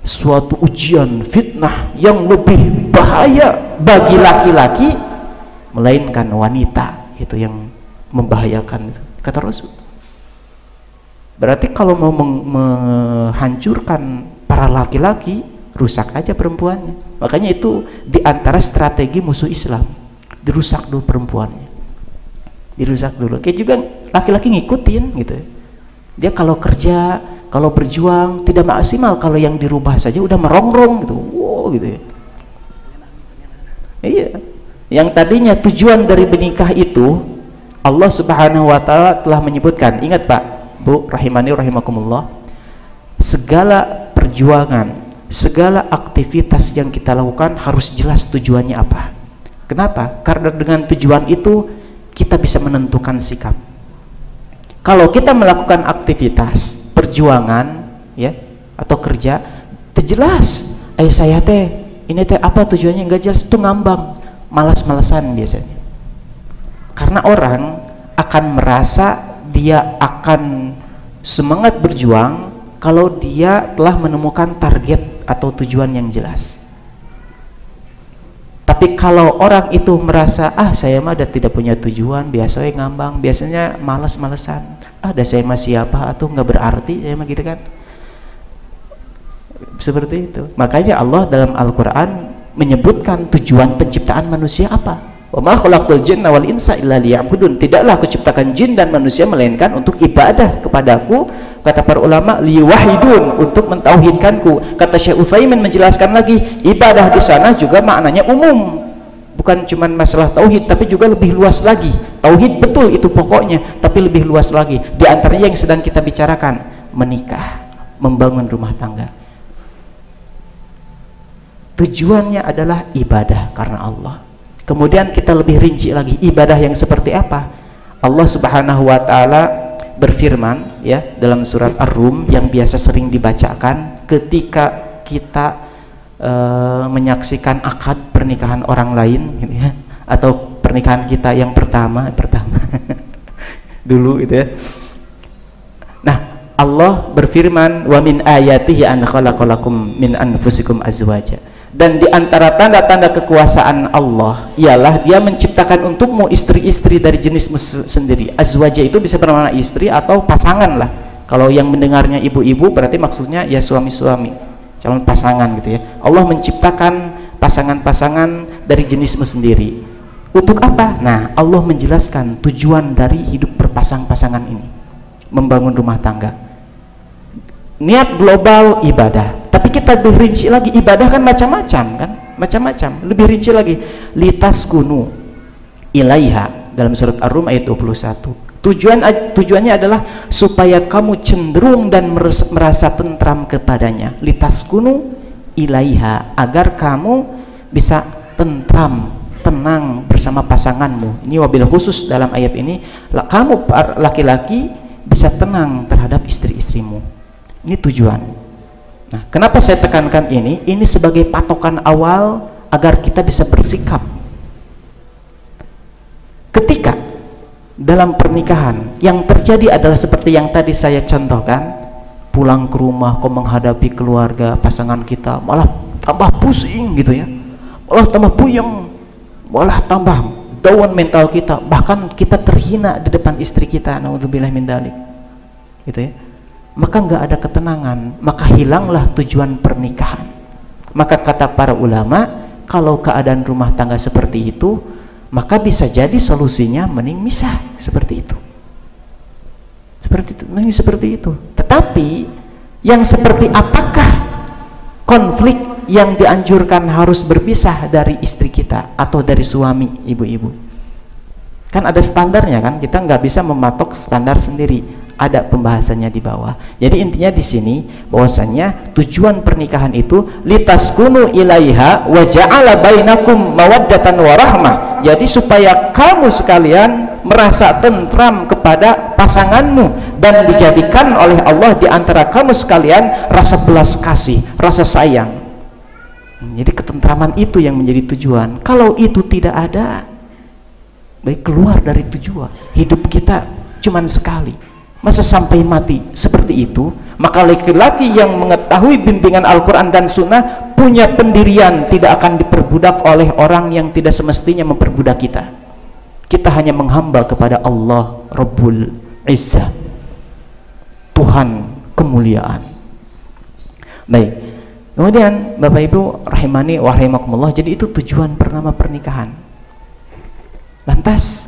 suatu ujian fitnah yang lebih bahaya bagi laki-laki melainkan wanita, itu yang membahayakan itu, kata Rasul. Berarti kalau mau menghancurkan para laki-laki, rusak aja perempuannya. Makanya itu diantara strategi musuh Islam, dirusak dulu perempuannya, dirusak dulu. Kayak juga laki-laki ngikutin gitu. Dia kalau kerja, kalau berjuang tidak maksimal, kalau yang dirubah saja udah merongrong gitu, wow gitu ya. Iya, yang tadinya tujuan dari menikah itu Allah Subhanahu wa Ta'ala telah menyebutkan. Ingat Pak, Bu, rahimani rahimakumullah, segala perjuangan, segala aktivitas yang kita lakukan harus jelas tujuannya apa. Kenapa? Karena dengan tujuan itu kita bisa menentukan sikap. Kalau kita melakukan aktivitas perjuangan ya atau kerja terjelas, saya teh ini teh apa tujuannya, nggak jelas, itu ngambang, malas-malasan biasanya. Karena orang akan merasa dia akan semangat berjuang kalau dia telah menemukan target atau tujuan yang jelas. Tapi kalau orang itu merasa, saya mah udah tidak punya tujuan, biasanya ngambang, biasanya malas-malesan, ada saya mah siapa atau nggak berarti saya mah gitu kan, seperti itu. Makanya Allah dalam Al-Quran menyebutkan tujuan penciptaan manusia apa. Wa ma khalaqtul jinna wal insa illa liya'budun. Tidaklah aku ciptakan jin dan manusia melainkan untuk ibadah kepadaku, kata para ulama, liwahidun, untuk mentauhidkanku. Kata Syekh Utsaimin menjelaskan lagi, ibadah di sana juga maknanya umum, bukan cuma masalah tauhid, tapi juga lebih luas lagi. Tauhid betul itu pokoknya, tapi lebih luas lagi. Di antaranya yang sedang kita bicarakan, menikah, membangun rumah tangga. tujuannya adalah ibadah karena Allah. Kemudian kita lebih rinci lagi, ibadah yang seperti apa? Allah Subhanahu wa taala berfirman ya dalam surat Ar-Rum yang biasa sering dibacakan ketika kita menyaksikan akad pernikahan orang lain gitu ya, atau pernikahan kita yang pertama dulu gitu ya. Nah, Allah berfirman, wa min ayatihi an khalaqalakum min anfusikum azwaja. Dan di antara tanda-tanda kekuasaan Allah ialah Dia menciptakan untukmu istri-istri dari jenismu sendiri. Azwaja itu bisa bermakna istri atau pasangan lah. Kalau yang mendengarnya ibu-ibu berarti maksudnya ya suami-suami, calon pasangan gitu ya. Allah menciptakan pasangan-pasangan dari jenismu sendiri. Untuk apa? Nah, Allah menjelaskan tujuan dari hidup berpasang-pasangan ini, membangun rumah tangga. Niat global ibadah, tapi kita lebih rinci lagi, ibadah kan macam-macam kan, macam-macam. Lebih rinci lagi, litaskunu ilaiha dalam surat Ar-Rum ayat 21. Tujuannya adalah supaya kamu cenderung dan merasa tentram kepadanya. Litaskunu ilaiha, agar kamu bisa tentram, tenang bersama pasanganmu. Ini wabil khusus dalam ayat ini, kamu laki-laki bisa tenang terhadap istri-istrimu. Ini tujuan. Nah, kenapa saya tekankan ini? Ini sebagai patokan awal agar kita bisa bersikap. Ketika dalam pernikahan yang terjadi adalah seperti yang tadi saya contohkan, pulang ke rumah kau menghadapi keluarga pasangan kita malah tambah pusing gitu ya, malah tambah puyeng, malah tambah down mental kita, bahkan kita terhina di depan istri kita, naudzubillah min dzalik gitu ya. Maka nggak ada ketenangan, maka hilanglah tujuan pernikahan. Maka kata para ulama, kalau keadaan rumah tangga seperti itu, maka bisa jadi solusinya mending misah, seperti itu. Seperti itu, mending seperti itu. Tetapi yang seperti apakah konflik yang dianjurkan harus berpisah dari istri kita atau dari suami, ibu-ibu? Kan ada standarnya kan, kita nggak bisa mematok standar sendiri. Ada pembahasannya di bawah. Jadi intinya di sini bahwasanya tujuan pernikahan itu litaskunu ilaiha wa ja'ala bainakum mawaddatan wa rahmah. Jadi supaya kamu sekalian merasa tentram kepada pasanganmu dan dijadikan oleh Allah di antara kamu sekalian rasa belas kasih, rasa sayang. Jadi ketentraman itu yang menjadi tujuan. Kalau itu tidak ada, baik keluar dari tujuan. Hidup kita cuman sekali. Masa sampai mati seperti itu? Maka laki-laki yang mengetahui bimbingan Al-Quran dan Sunnah punya pendirian, tidak akan diperbudak oleh orang yang tidak semestinya memperbudak kita. Kita hanya menghamba kepada Allah Rabbul Izzah, Tuhan kemuliaan. Baik, kemudian Bapak Ibu rahimani wa rahimakumullah, jadi itu tujuan pertama pernikahan. Lantas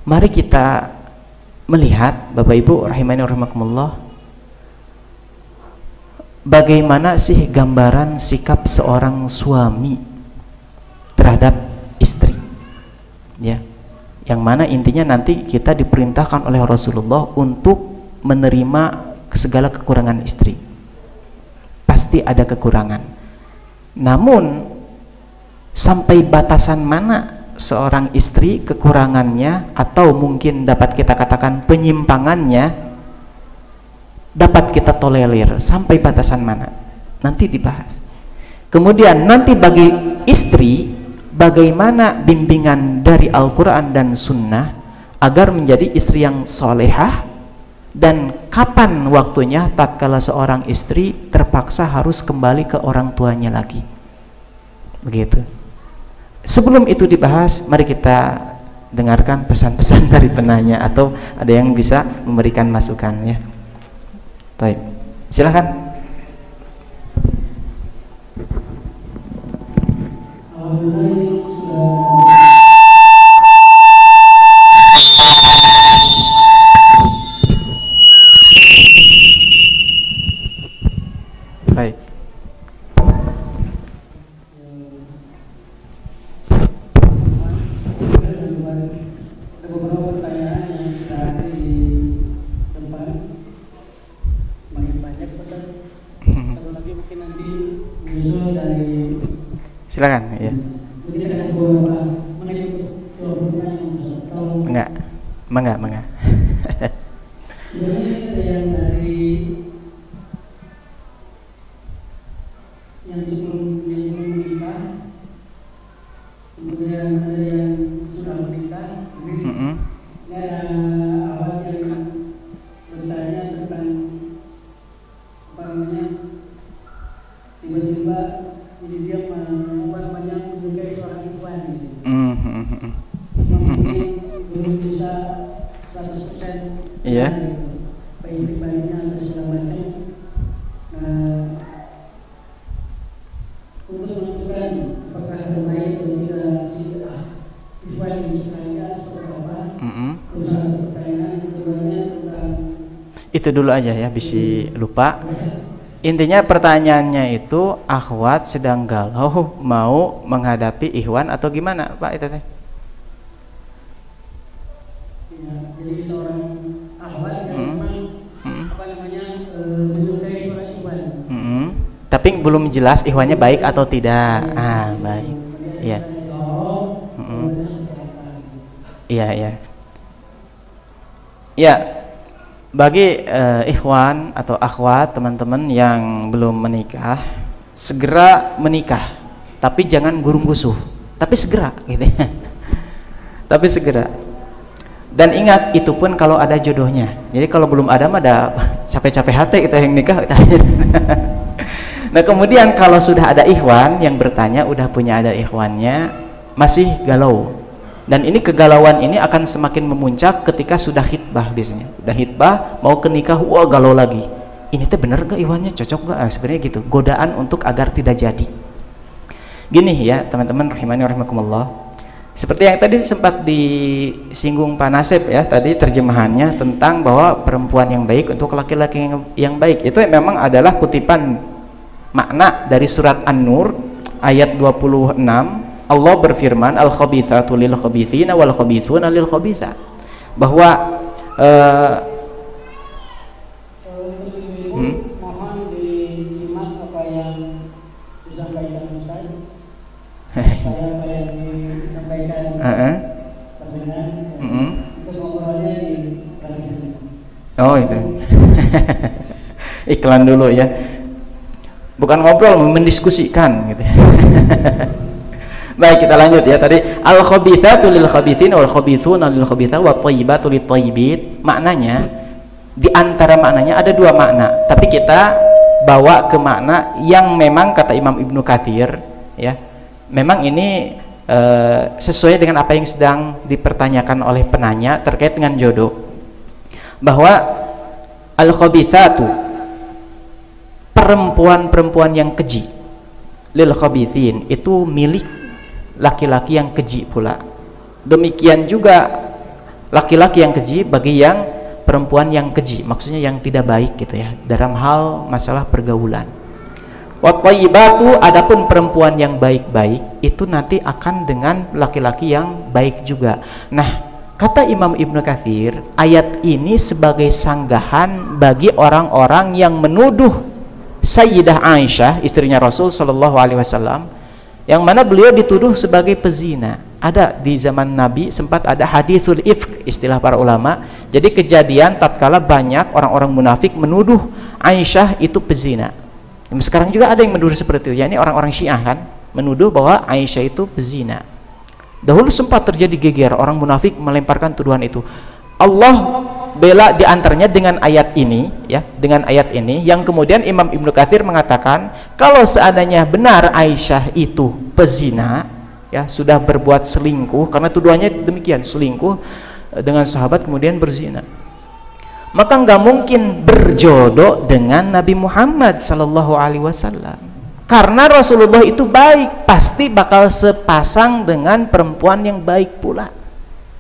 mari kita melihat Bapak Ibu rahimani wa rahimakumullah, bagaimana sih gambaran sikap seorang suami terhadap istri ya, yang mana intinya nanti kita diperintahkan oleh Rasulullah untuk menerima segala kekurangan istri. Pasti ada kekurangan, namun sampai batasan mana seorang istri kekurangannya, atau mungkin dapat kita katakan penyimpangannya, dapat kita tolerir sampai batasan mana, nanti dibahas. Kemudian nanti bagi istri, bagaimana bimbingan dari Al-Quran dan Sunnah agar menjadi istri yang solehah, dan kapan waktunya tatkala seorang istri terpaksa harus kembali ke orang tuanya lagi, begitu. Sebelum itu dibahas, mari kita dengarkan pesan-pesan dari penanya, atau ada yang bisa memberikan masukan ya. Baik, silakan. Baik. Makin banyak pesan Silakan ya. Enggak. Mangga. Sebenarnya ada yang dari yang sebelum menikah, kemudian ada yang sudah menikah. Ini ada awal yang bertanya tentang apa namanya, tiba-tiba jadi dia menyukai seorang ikhwan. Belum bisa 100% iya. Baik-baiknya atau segala macam. Untuk menentukan apakah ada baik atau tidak si ikhwan di Israel seperti apa? Usaha pertanyaan keduanya tentang itu dulu aja ya, bisi lupa. Intinya pertanyaannya itu akhwat sedang galau mau menghadapi ikhwan atau gimana Pak itu teh? Ya, jadi seorang akhwat yang memang apa namanya menyukai seorang ikhwan. Tapi belum jelas ikhwannya baik atau tidak. Baik. Iya. Iya. Ya, bagi ikhwan atau akhwat teman-teman yang belum menikah, segera menikah. Tapi jangan gurum-gusuh. Tapi segera gitu. Tapi segera. Dan ingat, itu pun kalau ada jodohnya. Jadi kalau belum ada mah ada capek-capek hati kita yang nikah. Nah kemudian kalau sudah ada ikhwan yang bertanya, udah punya ada ikhwannya, masih galau. Dan ini kegalauan ini akan semakin memuncak ketika sudah khitbah biasanya. Udah khitbah, mau ke nikah, wah galau lagi. Ini teh bener gak ikhwannya, cocok gak? Sebenarnya gitu, godaan untuk agar tidak jadi. Gini ya teman-teman rahimani rahimakumullah. Seperti yang tadi sempat disinggung Pak Nasib ya, tadi terjemahannya tentang bahwa perempuan yang baik untuk laki-laki yang baik. Itu memang adalah kutipan makna dari surat An-Nur ayat 26. Allah berfirman, al-khabithatu lil khabithina wal khabithuna lil khabithat, bahwa mohon disimak apa yang disampaikan Ustaz. Apa yang disampaikan pendengar. Itu ngobrolnya di oh itu iklan dulu ya, bukan ngobrol, mendiskusikan gitu. Baik, kita lanjut ya. Tadi al-khabithatu lil khabithin wal khabithuna lil khabithat wa thayyibatu lit thayyibin. Maknanya, di antara maknanya ada dua makna, tapi kita bawa ke makna yang memang kata Imam Ibnu Katsir ya, memang ini sesuai dengan apa yang sedang dipertanyakan oleh penanya terkait dengan jodoh, bahwa al-khabithatu, perempuan-perempuan yang keji, lil khabithin, itu milik laki-laki yang keji pula. Demikian juga laki-laki yang keji bagi yang perempuan yang keji, maksudnya yang tidak baik gitu ya, dalam hal masalah pergaulan. Wa thayyibatu, adapun perempuan yang baik-baik itu nanti akan dengan laki-laki yang baik juga. Nah, kata Imam Ibnu Katsir, ayat ini sebagai sanggahan bagi orang-orang yang menuduh Sayyidah Aisyah, istrinya Rasul sallallahu alaihi wasallam, yang mana beliau dituduh sebagai pezina. Ada di zaman Nabi sempat ada hadithul ifk, istilah para ulama. Jadi kejadian tatkala banyak orang-orang munafik menuduh Aisyah itu pezina. Sekarang juga ada yang menuduh seperti itu. Ya, ini orang-orang Syiah kan menuduh bahwa Aisyah itu pezina. Dahulu sempat terjadi geger, orang munafik melemparkan tuduhan itu. Allah bela diantaranya dengan ayat ini ya, dengan ayat ini yang kemudian Imam Ibnu Katsir mengatakan kalau seandainya benar Aisyah itu pezina ya, sudah berbuat selingkuh, karena tuduhannya demikian, selingkuh dengan sahabat kemudian berzina, maka nggak mungkin berjodoh dengan Nabi Muhammad sallallahu alaihi wasallam, karena Rasulullah itu baik, pasti bakal sepasang dengan perempuan yang baik pula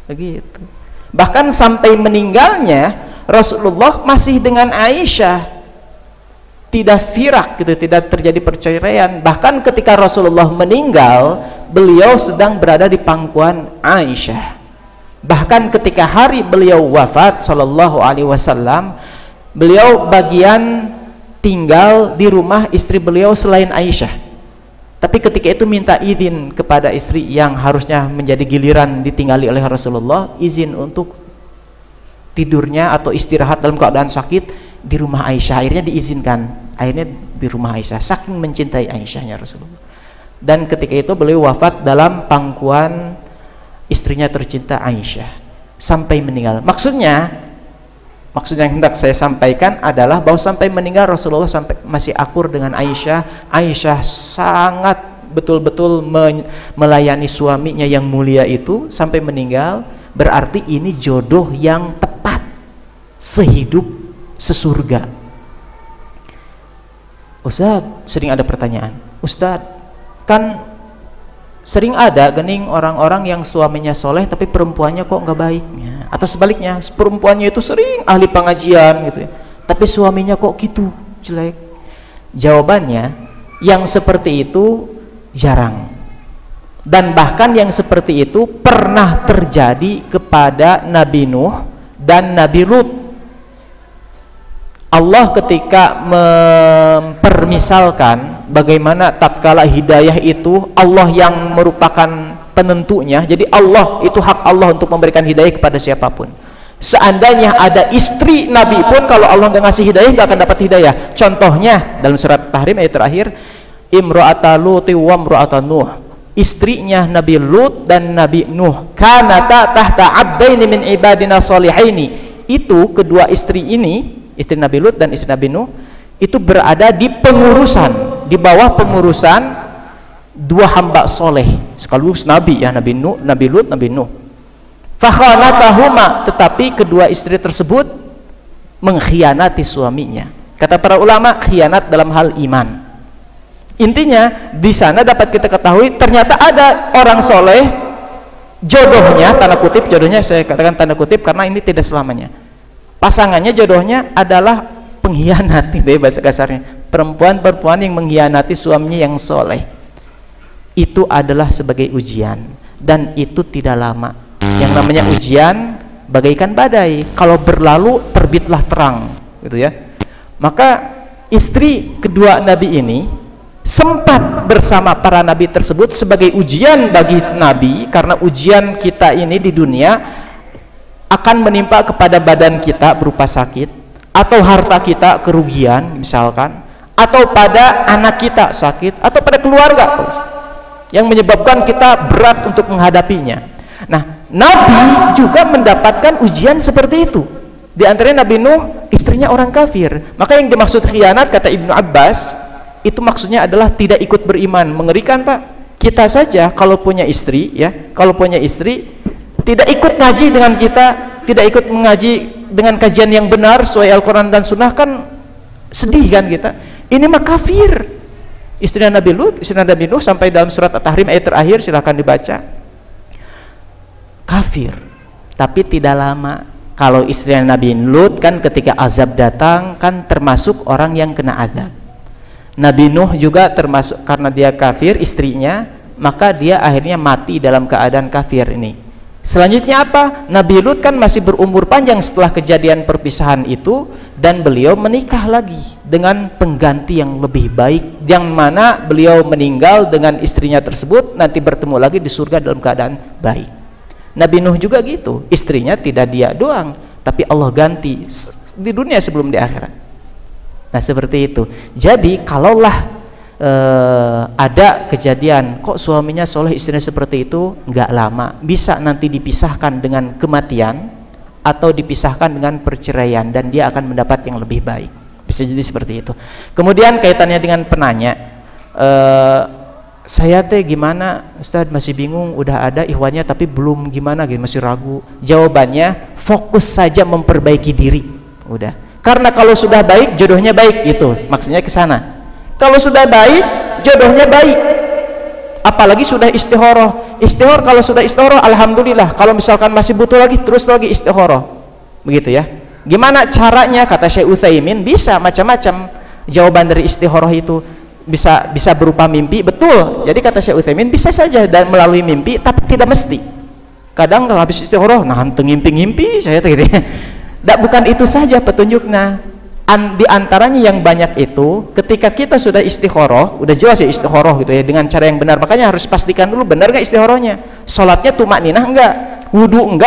begitu. Bahkan sampai meninggalnya Rasulullah masih dengan Aisyah, tidak firak gitu, tidak terjadi perceraian. Bahkan ketika Rasulullah meninggal, beliau sedang berada di pangkuan Aisyah. Bahkan ketika hari beliau wafat sallallahu alaihi wasallam, beliau bagian tinggal di rumah istri beliau selain Aisyah. Tapi ketika itu minta izin kepada istri yang harusnya menjadi giliran ditinggali oleh Rasulullah, izin untuk tidurnya atau istirahat dalam keadaan sakit di rumah Aisyah. Akhirnya diizinkan, akhirnya di rumah Aisyah, saking mencintai Aisyahnya Rasulullah. Dan ketika itu beliau wafat dalam pangkuan istrinya tercinta Aisyah sampai meninggal. Maksudnya yang hendak saya sampaikan adalah bahwa sampai meninggal Rasulullah sampai masih akur dengan Aisyah. Aisyah sangat betul-betul melayani suaminya yang mulia itu sampai meninggal. Berarti ini jodoh yang tepat, sehidup sesurga. Ustaz, sering ada pertanyaan, Ustaz, kan sering ada gening orang-orang yang suaminya soleh tapi perempuannya kok nggak baik, atau sebaliknya perempuannya itu sering ahli pengajian gitu ya, tapi suaminya kok gitu jelek. Jawabannya, yang seperti itu jarang, dan bahkan yang seperti itu pernah terjadi kepada Nabi Nuh dan Nabi Lut. Allah ketika mempermisalkan bagaimana tatkala hidayah itu Allah yang merupakan penentunya, jadi Allah itu hak Allah untuk memberikan hidayah kepada siapapun. Seandainya ada istri Nabi pun kalau Allah nggak ngasih hidayah nggak akan dapat hidayah. Contohnya dalam surat Tahrim ayat terakhir, Imra'ata Luti wa imra'ata Nuh, istrinya Nabi Lut dan Nabi Nuh, kanata tahta abdaini min ibadina sholihaini. Itu kedua istri ini, istri Nabi Lut dan istri Nabi Nuh, itu berada di pengurusan, di bawah pengurusan dua hamba soleh sekaligus Nabi ya, Nabi Nuh, Nabi Lut, Nabi Nuh. Fakhanatahuma, tetapi kedua istri tersebut mengkhianati suaminya. Kata para ulama, khianat dalam hal iman. Intinya di sana dapat kita ketahui ternyata ada orang soleh, jodohnya tanda kutip, jodohnya saya katakan tanda kutip karena ini tidak selamanya, pasangannya jodohnya adalah pengkhianat, itu ya bahasa kasarnya, perempuan yang mengkhianati suaminya yang soleh. Itu adalah sebagai ujian, dan itu tidak lama. Yang namanya ujian bagaikan badai, kalau berlalu terbitlah terang, gitu ya. Maka istri kedua Nabi ini sempat bersama para Nabi tersebut sebagai ujian bagi Nabi, karena ujian kita ini di dunia akan menimpa kepada badan kita berupa sakit, atau harta kita kerugian misalkan, atau pada anak kita sakit, atau pada keluarga yang menyebabkan kita berat untuk menghadapinya. Nah, Nabi juga mendapatkan ujian seperti itu. Di antaranya Nabi Nuh, istrinya orang kafir. Maka yang dimaksud khianat kata Ibnu Abbas, itu maksudnya adalah tidak ikut beriman. Mengerikan Pak. Kita saja kalau punya istri ya, kalau punya istri tidak ikut ngaji dengan kita, tidak ikut mengaji dengan kajian yang benar sesuai Al-Quran dan Sunnah, kan sedih kan kita. Ini mah kafir. Istrinya Nabi Lut, istrinya Nabi Nuh, sampai dalam surat At-Tahrim ayat terakhir, silahkan dibaca. Kafir. Tapi tidak lama. Kalau istrinya Nabi Lut kan ketika azab datang kan termasuk orang yang kena azab. Nabi Nuh juga termasuk, karena dia kafir istrinya, maka dia akhirnya mati dalam keadaan kafir ini. Selanjutnya apa? Nabi Lut kan masih berumur panjang setelah kejadian perpisahan itu, dan beliau menikah lagi dengan pengganti yang lebih baik, yang mana beliau meninggal dengan istrinya tersebut nanti bertemu lagi di surga dalam keadaan baik. Nabi Nuh juga gitu, istrinya tidak dia doang, tapi Allah ganti di dunia sebelum di akhirat. Nah seperti itu. Jadi kalaulah ada kejadian kok suaminya soleh istrinya seperti itu, nggak lama bisa nanti dipisahkan dengan kematian atau dipisahkan dengan perceraian, dan dia akan mendapat yang lebih baik. Bisa jadi seperti itu. Kemudian kaitannya dengan penanya, saya teh gimana Ustadz, masih bingung, udah ada ikhwannya tapi belum gimana gitu, masih ragu. Jawabannya, fokus saja memperbaiki diri, udah. Karena kalau sudah baik jodohnya baik, itu maksudnya ke sana. Kalau sudah baik jodohnya baik, apalagi sudah istihoroh. Istihoroh, kalau sudah istihoroh alhamdulillah, kalau misalkan masih butuh lagi terus lagi istihoroh, begitu ya. Gimana caranya? Kata Syekh Utsaimin, bisa macam-macam jawaban dari istihoroh itu. Bisa berupa mimpi, betul. Jadi kata Syekh Utsaimin bisa saja dan melalui mimpi, tapi tidak mesti. Kadang kalau habis istihoroh nah ngimpi-ngimpi saya gitu ya. Bukan itu saja petunjuknya. Di antaranya yang banyak itu ketika kita sudah istikharah, udah jelas ya istikharah gitu ya, dengan cara yang benar. Makanya harus pastikan dulu benar nggak istikharahnya. Salatnya tumakninah enggak, wudu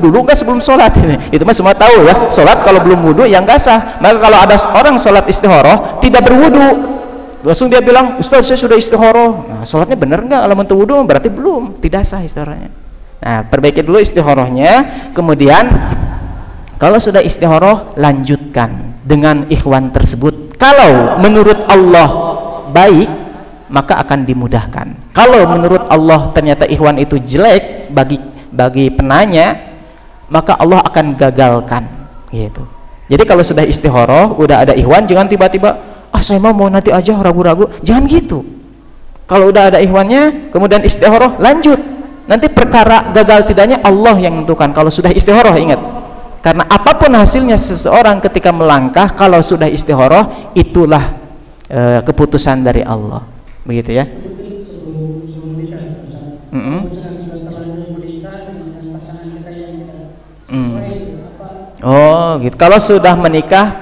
dulu enggak sebelum salat. Itu mah semua tahu ya. Salat kalau belum wudu yang enggak sah. Maka kalau ada orang salat istikharah tidak berwudu, langsung dia bilang, Ustaz saya sudah istikharah. Nah, salatnya benar enggak? Kalau mentu wudu berarti belum, tidak sah istikharahnya. Nah, perbaiki dulu istikharahnya, kemudian kalau sudah istikharah lanjutkan dengan ikhwan tersebut. Kalau menurut Allah baik, maka akan dimudahkan. Kalau menurut Allah ternyata ikhwan itu jelek bagi penanya, maka Allah akan gagalkan gitu. Jadi kalau sudah istikharah, udah ada ikhwan, jangan tiba-tiba saya mau nanti aja, ragu-ragu, jangan gitu. Kalau udah ada ikhwannya kemudian istikharah, lanjut. Nanti perkara gagal tidaknya Allah yang menentukan. Kalau sudah istikharah, ingat, karena apapun hasilnya seseorang ketika melangkah, kalau sudah istikharah, itulah keputusan dari Allah, begitu ya. Oh gitu. Kalau sudah menikah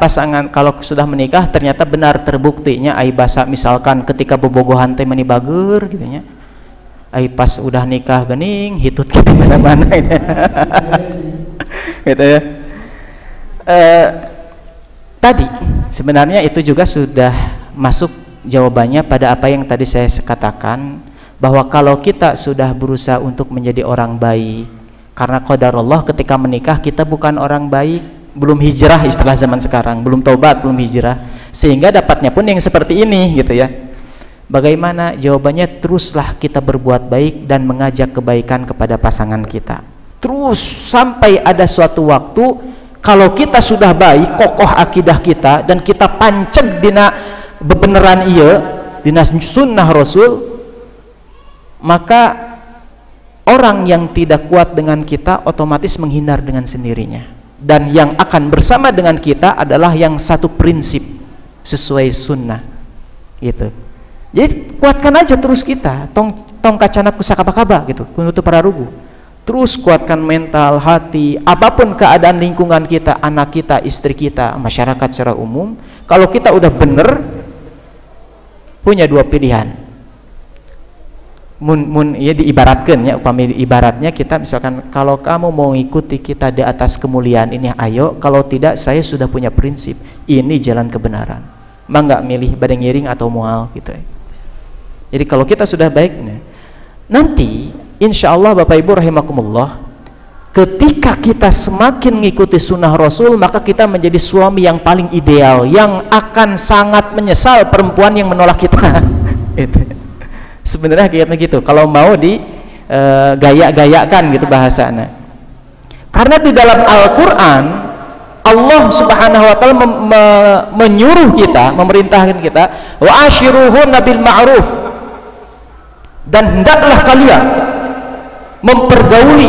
ternyata benar terbuktinya ai basa, misalkan ketika bobogohan teh meuni bager gitu nya. Ai pas udah nikah geuning hitut ke mana-mana gitu ya. Tadi sebenarnya itu juga sudah masuk jawabannya pada apa yang tadi saya katakan, bahwa kalau kita sudah berusaha untuk menjadi orang baik, karena qadarullah ketika menikah kita bukan orang baik, belum hijrah istilah zaman sekarang, belum taubat, belum hijrah, sehingga dapatnya pun yang seperti ini gitu ya. Bagaimana jawabannya? Teruslah kita berbuat baik dan mengajak kebaikan kepada pasangan kita, terus sampai ada suatu waktu kalau kita sudah baik, kokoh akidah kita, dan kita panceg dina bebeneran iya, dina sunnah Rasul, maka orang yang tidak kuat dengan kita otomatis menghindar dengan sendirinya, dan yang akan bersama dengan kita adalah yang satu prinsip sesuai sunnah gitu. Jadi kuatkan aja terus kita, tong kacana kusakaba-kaba gitu, kunutu para rugu. Terus kuatkan mental, hati, apapun keadaan lingkungan kita, anak kita, istri kita, masyarakat secara umum. Kalau kita udah bener, punya dua pilihan. Ya diibaratkan ya, upami ibaratnya kita misalkan, kalau kamu mau ikuti kita di atas kemuliaan ini, ayo. Kalau tidak, saya sudah punya prinsip, ini jalan kebenaran. Nggak milih badai ngiring atau mual gitu ya. Jadi kalau kita sudah baik, nanti insya Allah Bapak Ibu rahimakumullah, ketika kita semakin mengikuti sunnah Rasul, maka kita menjadi suami yang paling ideal, yang akan sangat menyesal perempuan yang menolak kita. Sebenarnya kayaknya gitu kalau mau gaya-gayakan gitu bahasanya. Karena di dalam Al-Quran Allah subhanahu wa ta'ala menyuruh kita, memerintahkan kita, wa ashiruhunna bil ma'ruf, dan hendaklah kalian mempergauli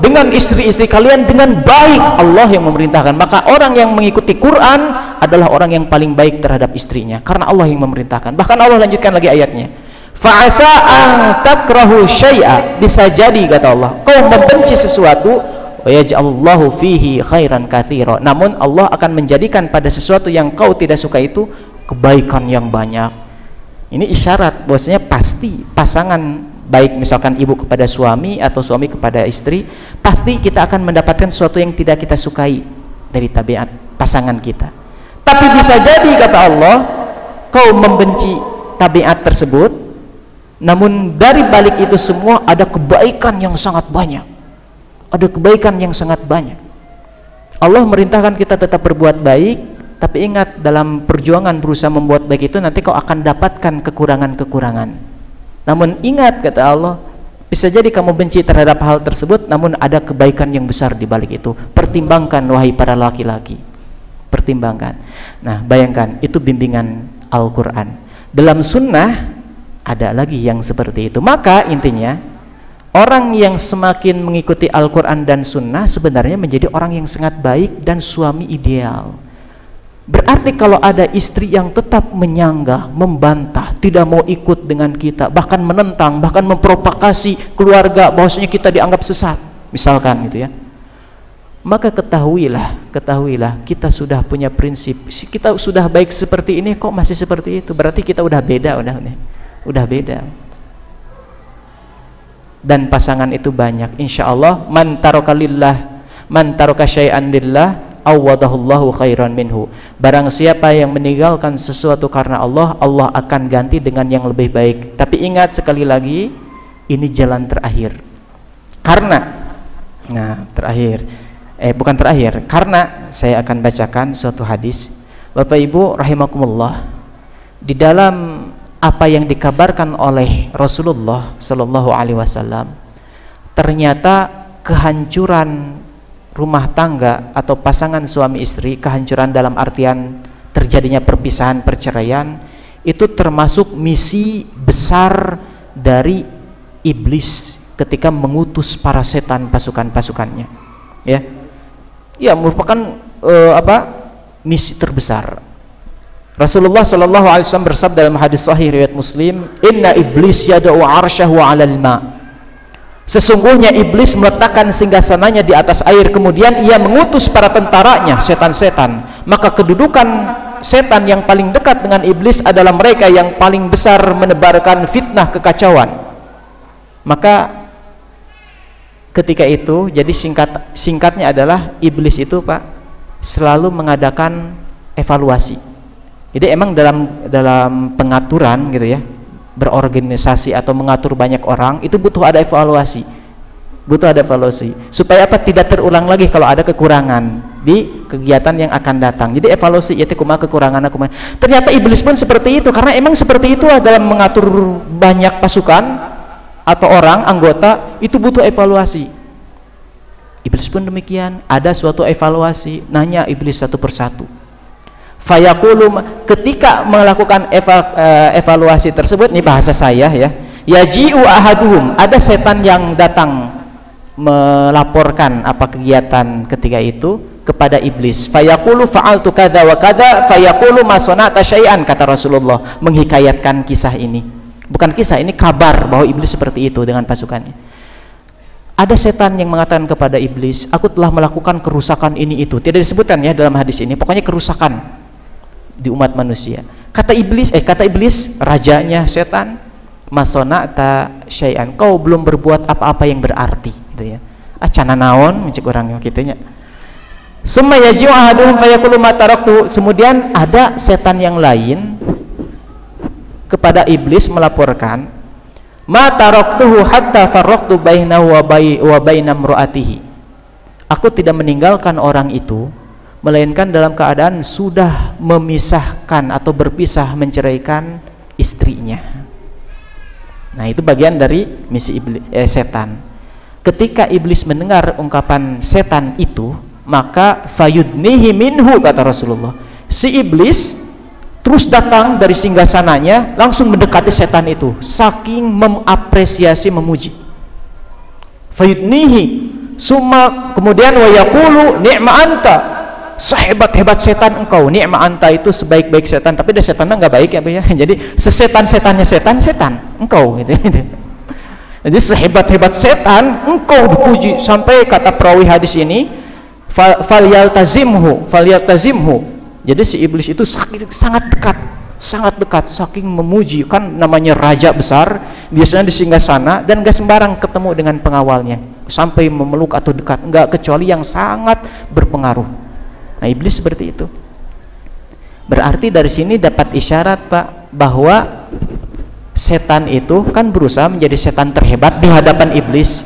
dengan istri-istri kalian dengan baik. Allah yang memerintahkan. Maka orang yang mengikuti Quran adalah orang yang paling baik terhadap istrinya, karena Allah yang memerintahkan. Bahkan Allah lanjutkan lagi ayatnya, fa'asa an takrahu syai'a, bisa jadi kata Allah kau membenci sesuatu, wa yaj'alullahu fihi khairan katsira, namun Allah akan menjadikan pada sesuatu yang kau tidak suka itu kebaikan yang banyak. Ini isyarat bahwasanya pasti pasangan, baik misalkan ibu kepada suami atau suami kepada istri, pasti kita akan mendapatkan sesuatu yang tidak kita sukai dari tabiat pasangan kita. Tapi bisa jadi kata Allah kau membenci tabiat tersebut, namun dari balik itu semua ada kebaikan yang sangat banyak. Ada kebaikan yang sangat banyak. Allah merintahkan kita tetap berbuat baik, tapi ingat, dalam perjuangan berusaha membuat baik itu nanti kau akan dapatkan kekurangan-kekurangan. Namun ingat kata Allah, bisa jadi kamu benci terhadap hal tersebut, namun ada kebaikan yang besar di balik itu. Pertimbangkan wahai para laki-laki, pertimbangkan. Nah bayangkan, itu bimbingan Al-Quran. Dalam sunnah ada lagi yang seperti itu. Maka intinya, orang yang semakin mengikuti Al-Quran dan sunnah sebenarnya menjadi orang yang sangat baik dan suami ideal. Berarti kalau ada istri yang tetap menyanggah, membantah, tidak mau ikut dengan kita, bahkan menentang, bahkan memprovokasi keluarga bahwasanya kita dianggap sesat, misalkan gitu ya, maka ketahuilah kita sudah punya prinsip, kita sudah baik seperti ini kok masih seperti itu, berarti kita udah beda, udah beda. Dan pasangan itu banyak, insya Allah. Man taraka syai'an lillah awadahullahu khairan minhu. Barang siapa yang meninggalkan sesuatu karena Allah, Allah akan ganti dengan yang lebih baik. Tapi ingat sekali lagi, ini jalan terakhir. Karena saya akan bacakan suatu hadis. Bapak Ibu rahimakumullah, di dalam apa yang dikabarkan oleh Rasulullah sallallahu alaihi wasallam, ternyata kehancuran rumah tangga atau pasangan suami istri, kehancuran dalam artian terjadinya perpisahan, perceraian, itu termasuk misi besar dari iblis ketika mengutus para setan pasukan-pasukannya, ya merupakan misi terbesar. Rasulullah sallallahu alaihi wasallam bersabda dalam hadis sahih riwayat Muslim, inna iblis yad'u 'arsyahu 'alal ma'. Sesungguhnya iblis meletakkan singgasananya di atas air, kemudian ia mengutus para tentaranya, setan-setan. Maka kedudukan setan yang paling dekat dengan iblis adalah mereka yang paling besar menebarkan fitnah, kekacauan. Maka ketika itu, jadi singkatnya adalah iblis itu Pak selalu mengadakan evaluasi. Jadi emang dalam pengaturan gitu ya, berorganisasi atau mengatur banyak orang itu butuh ada evaluasi, supaya apa, tidak terulang lagi kalau ada kekurangan di kegiatan yang akan datang. Jadi evaluasi ya kumaha kekurangan aku. Ternyata iblis pun seperti itu, karena emang seperti itu dalam mengatur banyak pasukan atau orang anggota itu butuh evaluasi. Iblis pun demikian, ada suatu evaluasi, nanya iblis satu persatu. Fayaqulu, ketika melakukan evaluasi tersebut, ini bahasa saya ya, yaji'u ahaduhum, ada setan yang datang melaporkan apa kegiatan ketika itu kepada iblis. Fayaqulu fa'altu kadza wa kadza, fayaqulu ma sana'ta syai'an, kata Rasulullah menghikayatkan kisah ini. Bukan kisah, ini kabar bahwa iblis seperti itu dengan pasukannya. Ada setan yang mengatakan kepada iblis, aku telah melakukan kerusakan ini itu. Tidak disebutkan ya dalam hadis ini, pokoknya kerusakan di umat manusia. Kata iblis, rajanya setan, masona'ta syai'an, kau belum berbuat apa-apa yang berarti, gitu ya. Acana naon mencek orang kitanya. Summa yaji'u ahaduhum fayaqulu ma taraktu. Kemudian ada setan yang lain kepada iblis melaporkan, ma taraktuhu hatta farraqtu bainahu wa baina imraatihi. Aku tidak meninggalkan orang itu melainkan dalam keadaan sudah memisahkan atau berpisah, menceraikan istrinya. Nah, itu bagian dari misi setan. Ketika iblis mendengar ungkapan setan itu, maka fayudnihi minhu, kata Rasulullah. Si iblis terus datang dari singgasananya, langsung mendekati setan itu, saking mengapresiasi, memuji. Fayudnihi, summa, kemudian wa yaqulu ni'ma anta, sehebat-hebat setan engkau. Ni'ma anta itu sebaik-baik setan, tapi dia setannya nggak baik ya, jadi sesetan-setannya setan engkau gitu. Jadi sehebat-hebat setan engkau dipuji, sampai kata perawi hadis ini falyaltazimhu. Jadi si iblis itu sangat dekat, saking memuji, kan namanya raja besar, biasanya di singgasana dan gak sembarang ketemu dengan pengawalnya, sampai memeluk atau dekat, enggak, kecuali yang sangat berpengaruh. Nah, iblis seperti itu. Berarti dari sini dapat isyarat Pak, bahwa setan itu kan berusaha menjadi setan terhebat di hadapan iblis.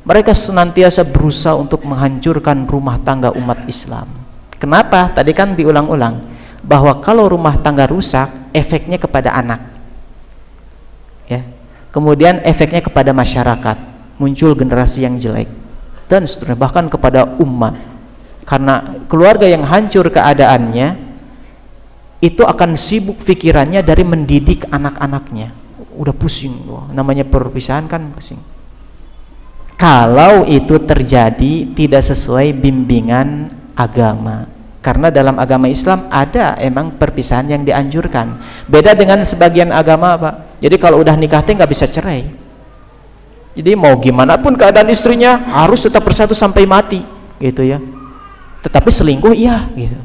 Mereka senantiasa berusaha untuk menghancurkan rumah tangga umat Islam. Kenapa? Tadi kan diulang-ulang bahwa kalau rumah tangga rusak, efeknya kepada anak, ya. Kemudian efeknya kepada masyarakat, muncul generasi yang jelek, dan seterusnya, bahkan kepada umat. Karena keluarga yang hancur keadaannya itu akan sibuk pikirannya dari mendidik anak-anaknya. Udah pusing, namanya perpisahan kan pusing. Kalau itu terjadi tidak sesuai bimbingan agama, karena dalam agama Islam ada emang perpisahan yang dianjurkan. Beda dengan sebagian agama Pak. Jadi kalau udah nikah nggak bisa cerai. Jadi mau gimana pun keadaan istrinya harus tetap bersatu sampai mati. gitu ya. Tetapi selingkuh iya gitu.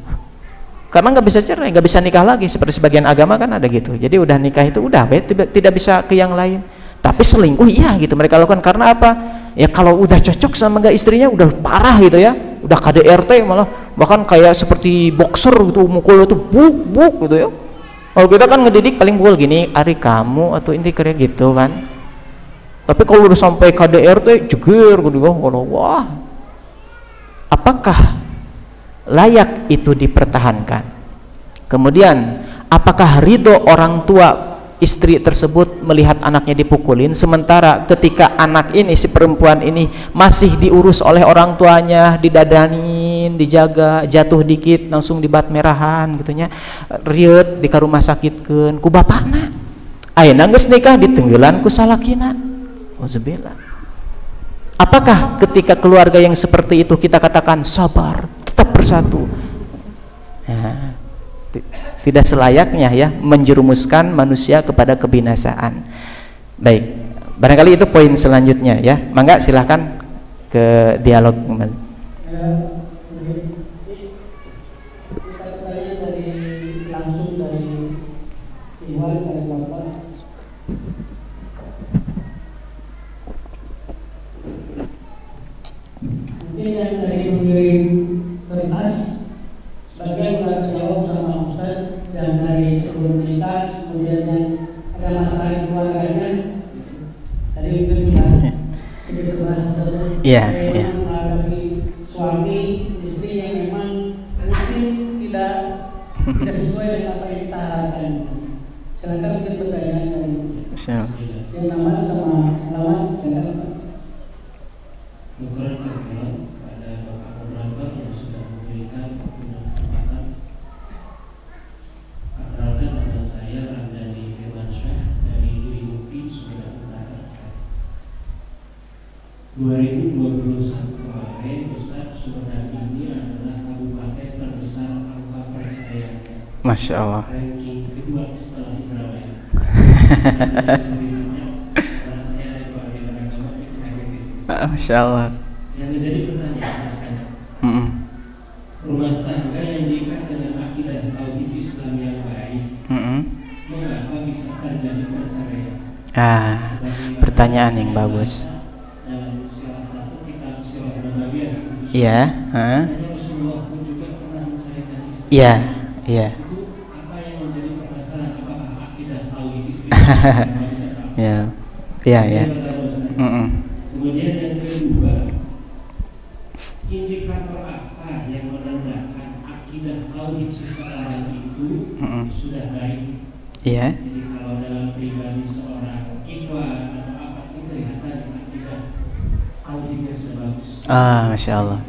Karena nggak bisa cerai, nggak bisa nikah lagi seperti sebagian agama kan ada gitu. Jadi udah nikah itu udah tidak bisa ke yang lain. Tapi selingkuh iya gitu mereka lakukan karena apa? Ya kalau udah cocok sama nggak istrinya udah parah gitu ya, udah KDRT malah bahkan kayak seperti boxer gitu, mukul itu buk gitu ya. Kalau kita kan ngedidik paling pukul gini, Ari kamu atau inti kayak gitu kan. Tapi kalau udah sampai KDRT jeger gitu kalau wah. Apakah layak itu dipertahankan? Kemudian apakah ridho orang tua istri tersebut melihat anaknya dipukulin, sementara ketika anak ini, si perempuan ini masih diurus oleh orang tuanya, didadanin, dijaga, jatuh dikit langsung dibat merahan gitunya, riut di rumah sakitkeun ku bapakna, ayeuna geus nikah ditenggelan ku salakina. Auzubillah. Apakah ketika keluarga yang seperti itu kita katakan sabar, tetap bersatu? Nah, tidak selayaknya ya menjerumuskan manusia kepada kebinasaan. Baik, barangkali itu poin selanjutnya ya. Mangga silahkan ke dialog kembali. Yang dari mengirim kertas sebagian sudah terjawab sama Ustaz, dan dari sebelum menikah kemudian yang ada masalah keluarganya tadi itu sudah sedikit bahas menghadapi suami istri yang memang mungkin tidak sesuai dengan apa yang kita harapkan. Silakan mungkin pertanyaan dari yang nama sama lawan silakan. Syukur pada Bapak moderator yang sudah memberikan kesempatan. Perkenalkan nama saya Ramdhani Firmansyah dari Duri Mukti, Sumedang Utara. 2021 kemarin Ustaz, Sumedang ini adalah kabupaten terbesar angka perceraiannya. Masya Allah. Ranking kedua setelah Indramayu. Masya Allah. Yang menjadi pertanyaan rumah tangga yang diikat dengan akidah tauhid Islam yang baik, mengapa bisa terjadi perceraian? Pertanyaan yang bagus. Dalam salah satu kitab Sirah Nabawiyah, Iya. Rasulullah pun juga pernah menceraikan istri. Iya. Itu apa yang menjadi permasalahan? Apakah akidah tauhid Islam? Iya. Kemudian yang kedua, indikator apa yang menandakan akidah tauhid seseorang itu sudah baik? Iya. Jadi kalau dalam pribadi seorang ikhwan atau apa itu kelihatan akidah tauhidnya sudah bagus. Masya Allah.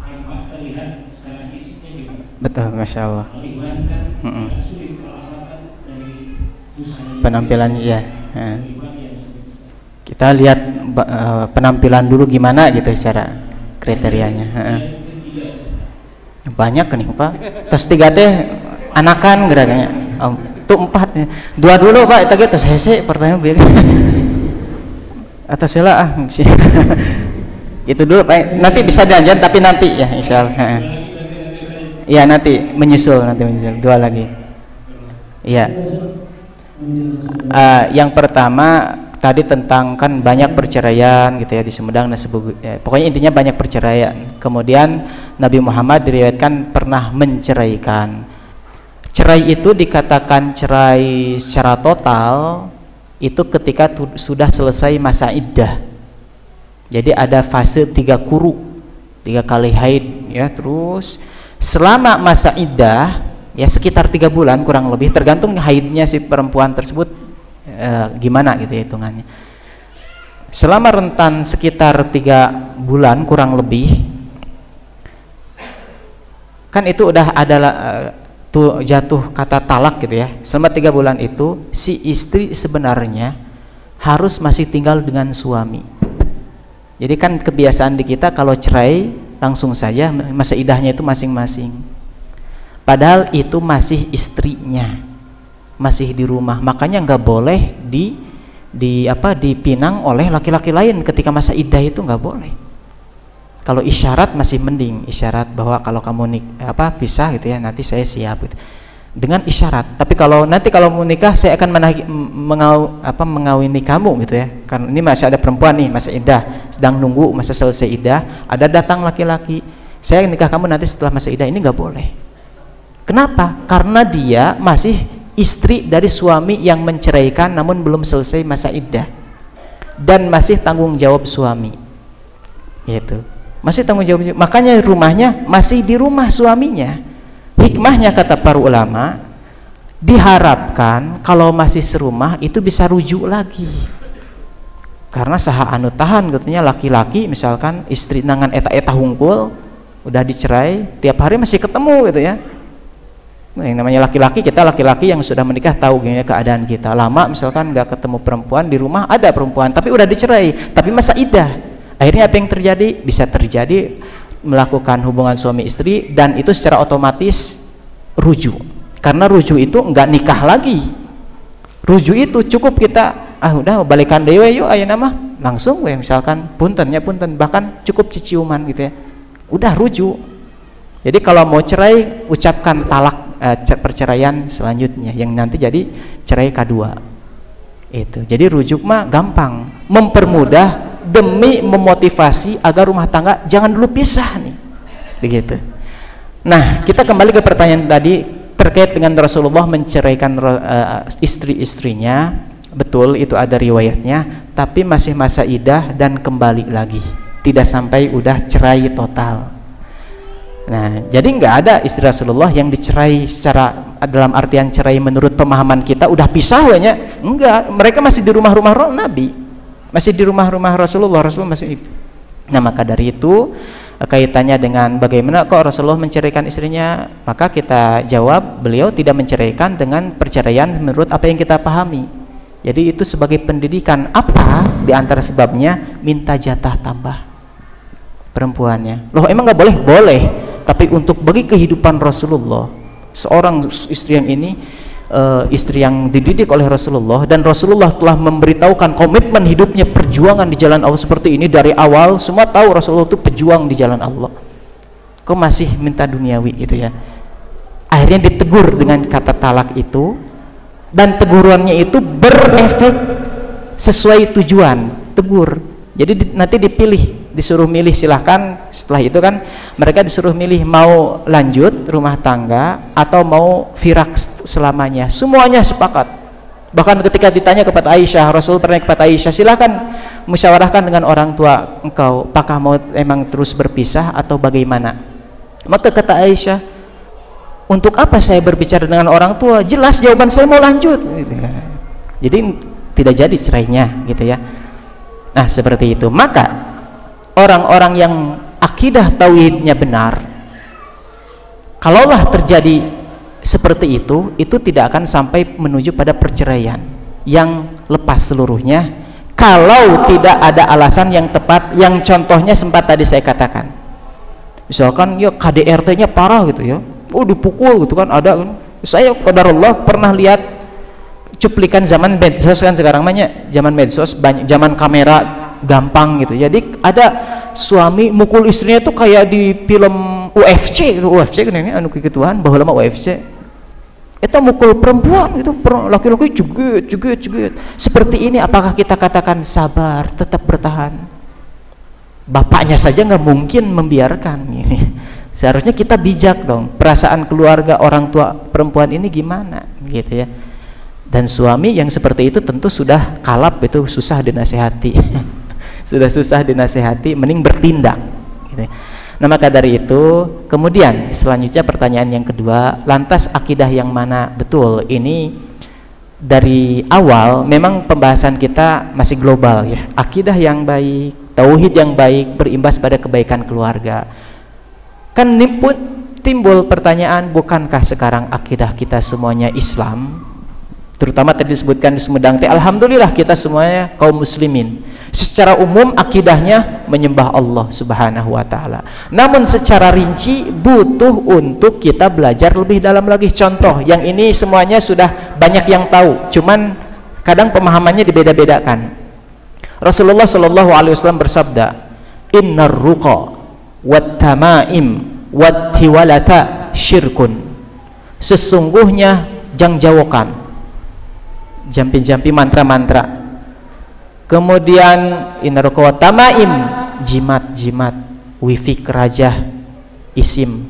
Apa terlihat secara fisiknya juga. Betul, Masya Allah. Kalau ikhwan kan agak sulit kalau apa dari busanya. Penampilan iya. Kita lihat penampilan dulu gimana gitu secara kriterianya. Banyak kan nih Pak. Terus 3 teh anakan gerakannya. Itu 4. 2 dulu Pak. Itu gitu hese pertanyaan biar. Atas sila itu dulu Pak. Nanti bisa dilanjut tapi nanti ya insyaallah. Iya nanti menyusul 2 lagi. Iya. Yang pertama tadi tentang kan banyak perceraian gitu ya di Sumedang dan pokoknya intinya banyak perceraian. Kemudian Nabi Muhammad diriwayatkan pernah menceraikan. Cerai itu dikatakan cerai secara total itu ketika sudah selesai masa iddah. Jadi ada fase 3 kuru, 3 kali haid ya, terus selama masa iddah ya sekitar 3 bulan kurang lebih, tergantung haidnya si perempuan tersebut gimana gitu ya hitungannya. Selama rentan sekitar 3 bulan kurang lebih kan itu udah ada tuh jatuh kata talak gitu ya. Selama 3 bulan itu si istri sebenarnya harus masih tinggal dengan suami. Jadi kan kebiasaan di kita kalau cerai langsung saja masa iddahnya itu masing-masing, padahal itu masih istrinya, masih di rumah. Makanya nggak boleh dipinang oleh laki-laki lain ketika masa iddah, itu nggak boleh. Kalau isyarat masih mending, isyarat bahwa kalau kamu pisah gitu ya, nanti saya siap gitu. Dengan isyarat. Tapi kalau mau nikah saya akan mengawini kamu gitu ya. Karena ini masih ada perempuan nih, masa iddah, sedang nunggu masa selesai iddah, ada datang laki-laki, saya nikah kamu nanti setelah masa iddah, ini nggak boleh. Kenapa? Karena dia masih istri dari suami yang menceraikan namun belum selesai masa iddah dan masih tanggung jawab suami. Gitu. Masih tanggung jawab, makanya rumahnya masih di rumah suaminya. Hikmahnya kata para ulama, diharapkan kalau masih serumah itu bisa rujuk lagi, karena saha anu tahan katanya laki-laki misalkan istri nangan eta hungkul udah dicerai tiap hari masih ketemu gitu ya. Nah, yang namanya laki-laki, kita laki-laki yang sudah menikah tahu gimana keadaan kita. Lama misalkan nggak ketemu perempuan, di rumah ada perempuan tapi udah dicerai, tapi masa iddah. Akhirnya apa yang terjadi? Bisa terjadi melakukan hubungan suami istri dan itu secara otomatis rujuk. Karena rujuk itu enggak nikah lagi. Rujuk itu cukup kita udah balikan dewe yuk ayeuna mah langsung we misalkan punten bahkan cukup ciciuman gitu ya. Udah rujuk. Jadi kalau mau cerai ucapkan talak perceraian selanjutnya yang nanti jadi cerai kedua. Itu. Jadi rujuk mah gampang, mempermudah demi memotivasi agar rumah tangga jangan dulu pisah nih, begitu. Nah, kita kembali ke pertanyaan tadi terkait dengan Rasulullah menceraikan istri-istrinya. Betul, itu ada riwayatnya, tapi masih masa iddah dan kembali lagi, tidak sampai udah cerai total. Nah, jadi nggak ada istri Rasulullah yang dicerai secara dalam artian cerai menurut pemahaman kita udah pisah wanya. Enggak, mereka masih di rumah-rumah Nabi, masih di rumah-rumah Rasulullah masih itu. Nah, maka dari itu kaitannya dengan bagaimana kok Rasulullah menceraikan istrinya, maka kita jawab beliau tidak menceraikan dengan perceraian menurut apa yang kita pahami. Jadi itu sebagai pendidikan. Apa di antara sebabnya? Minta jatah tambah perempuannya. Loh, emang nggak boleh? Boleh. Tapi untuk bagi kehidupan Rasulullah, seorang istri yang ini istri yang dididik oleh Rasulullah, dan Rasulullah telah memberitahukan komitmen hidupnya perjuangan di jalan Allah seperti ini dari awal. Semua tahu Rasulullah itu pejuang di jalan Allah, kok masih minta duniawi gitu ya. Akhirnya ditegur dengan kata talak itu, dan tegurannya itu berefek sesuai tujuan. Tegur, jadi nanti dipilih, disuruh milih, silahkan. Setelah itu kan mereka disuruh milih mau lanjut rumah tangga atau mau firak selamanya. Semuanya sepakat. Bahkan ketika ditanya kepada Aisyah, Rasul pernah kepada Aisyah, silahkan musyawarahkan dengan orang tua engkau, apakah mau emang terus berpisah atau bagaimana. Maka kata Aisyah, untuk apa saya berbicara dengan orang tua, jelas jawaban saya mau lanjut gitu ya. Jadi tidak jadi cerainya gitu ya. Nah, seperti itu. Maka orang-orang yang akidah tauhidnya benar, kalaulah terjadi seperti itu tidak akan sampai menuju pada perceraian yang lepas seluruhnya, kalau tidak ada alasan yang tepat, yang contohnya sempat tadi saya katakan. Misalkan ya KDRT-nya parah gitu ya, dipukul gitu kan, ada kan. Saya qadarullah pernah lihat cuplikan zaman medsos kan, sekarang banyak zaman medsos, banyak zaman kamera gampang gitu. Jadi ada suami mukul istrinya tuh kayak di film UFC kan ini anu kegituan bahwa lama UFC. Itu mukul perempuan itu, laki-laki juga. Seperti ini apakah kita katakan sabar, tetap bertahan? Bapaknya saja nggak mungkin membiarkan ini. Seharusnya kita bijak dong. Perasaan keluarga orang tua perempuan ini gimana gitu ya. Dan suami yang seperti itu tentu sudah kalap, itu susah dinasehati. Sudah susah dinasehati, mending bertindak gitu. Nah, maka dari itu kemudian selanjutnya pertanyaan yang kedua, lantas akidah yang mana? Betul, ini dari awal memang pembahasan kita masih global ya. Akidah yang baik, tauhid yang baik berimbas pada kebaikan keluarga. Kan pun timbul pertanyaan, bukankah sekarang akidah kita semuanya Islam? Terutama tadi disebutkan di Sumedang, alhamdulillah kita semuanya kaum muslimin. Secara umum akidahnya menyembah Allah Subhanahu wa taala. Namun secara rinci butuh untuk kita belajar lebih dalam lagi. Contoh, yang ini semuanya sudah banyak yang tahu, cuman kadang pemahamannya dibeda-bedakan. Rasulullah Shallallahu alaihi wasallam bersabda, "Innar ruqa wattamaim wattiwalata syirkun. Sesungguhnya jangjawokan, jampi-jampi mantra-mantra, kemudian inaruka tamaim, jimat-jimat, wifik raja, isim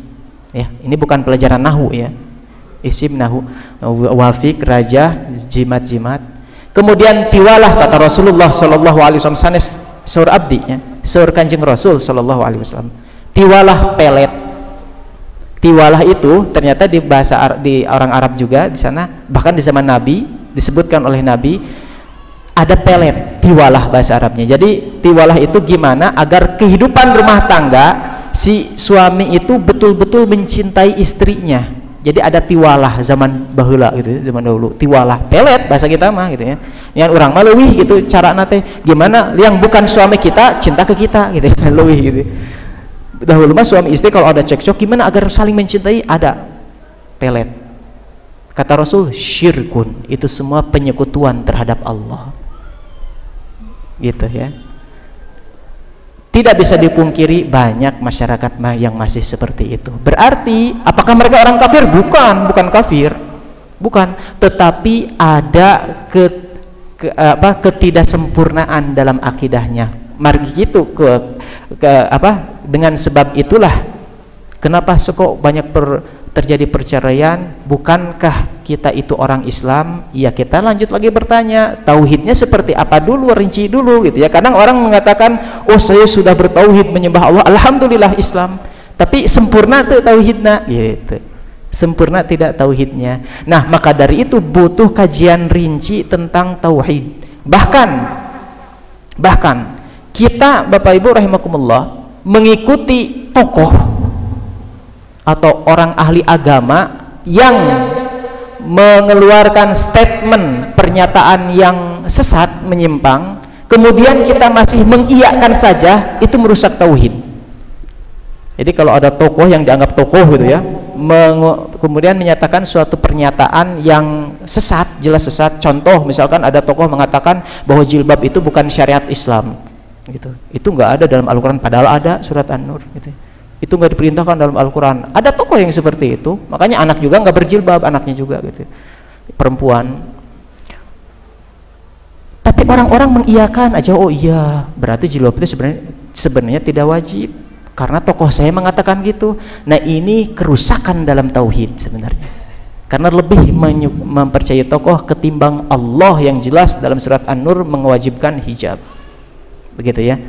ya, ini bukan pelajaran nahu ya, isim nahu, wafik raja, jimat-jimat. Kemudian tiwalah, kata Rasulullah sallallahu alaihi wasallam sanes saur abdi ya, saur Kanjeng Rasul sallallahu alaihi wasallam, tiwalah pelet. Tiwalah itu ternyata di bahasa di orang Arab juga di sana, bahkan di zaman Nabi disebutkan oleh Nabi ada pelet, tiwalah bahasa Arabnya. Jadi tiwalah itu gimana agar kehidupan rumah tangga si suami itu betul-betul mencintai istrinya. Jadi ada tiwalah zaman baheula gitu, zaman dahulu. Tiwalah pelet bahasa kita mah gitu ya. Yang orang mah leuwih gitu cara nate gimana yang bukan suami kita cinta ke kita gitu ya, leuwih gitu. Dahulu mah suami istri kalau ada cekcok gimana agar saling mencintai, ada pelet. Kata Rasul, syirkun, itu semua penyekutuan terhadap Allah. Gitu ya. Tidak bisa dipungkiri banyak masyarakat yang masih seperti itu. Berarti apakah mereka orang kafir? Bukan kafir. Bukan, tetapi ada ketidaksempurnaan dalam akidahnya. Mari gitu dengan sebab itulah kenapa kok banyak terjadi perceraian. Bukankah kita itu orang Islam? Ya, kita lanjut lagi bertanya, tauhidnya seperti apa dulu, rinci dulu gitu ya. Kadang orang mengatakan, oh saya sudah bertauhid menyembah Allah, alhamdulillah Islam, tapi sempurna tuh tauhidnya gitu. Sempurna tidak tauhidnya. Nah, maka dari itu butuh kajian rinci tentang tauhid. Bahkan kita Bapak Ibu rahimakumullah mengikuti tokoh atau orang ahli agama yang mengeluarkan statement pernyataan yang sesat, menyimpang, kemudian kita masih mengiyakan saja, itu merusak tauhid. Jadi kalau ada tokoh yang dianggap tokoh gitu ya, kemudian menyatakan suatu pernyataan yang sesat, jelas sesat. Contoh misalkan ada tokoh mengatakan bahwa jilbab itu bukan syariat Islam gitu. Itu enggak ada dalam Al-Quran, padahal ada surat An-Nur gitu. Itu enggak diperintahkan dalam Al-Quran. Ada tokoh yang seperti itu, makanya anak juga enggak berjilbab, anaknya juga gitu, perempuan. Tapi orang-orang mengiyakan aja, oh iya berarti jilbab itu sebenarnya tidak wajib karena tokoh saya mengatakan gitu. Nah, ini kerusakan dalam tauhid sebenarnya, karena lebih mempercayai tokoh ketimbang Allah yang jelas dalam surat An-Nur mewajibkan hijab. Begitu ya.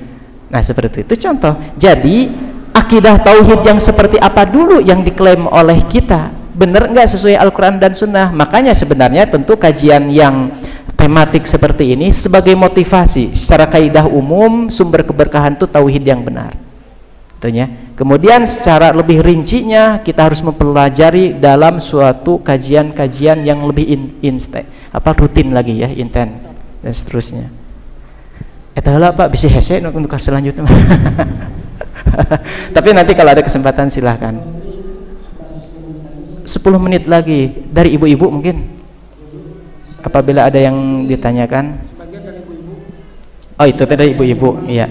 Nah, seperti itu contoh. Jadi akidah tauhid yang seperti apa dulu yang diklaim oleh kita, benar nggak sesuai Al-Quran dan Sunnah? Makanya sebenarnya tentu kajian yang tematik seperti ini sebagai motivasi. Secara kaidah umum sumber keberkahan itu tauhid yang benar, tentunya. Kemudian secara lebih rincinya kita harus mempelajari dalam suatu kajian-kajian yang lebih rutin lagi ya, intens dan seterusnya. Etalah Pak bisa hese untuk selanjutnya. Tapi nanti kalau ada kesempatan silahkan. 10 menit lagi dari ibu-ibu mungkin, apabila ada yang ditanyakan. Oh, itu tadi ibu-ibu, iya.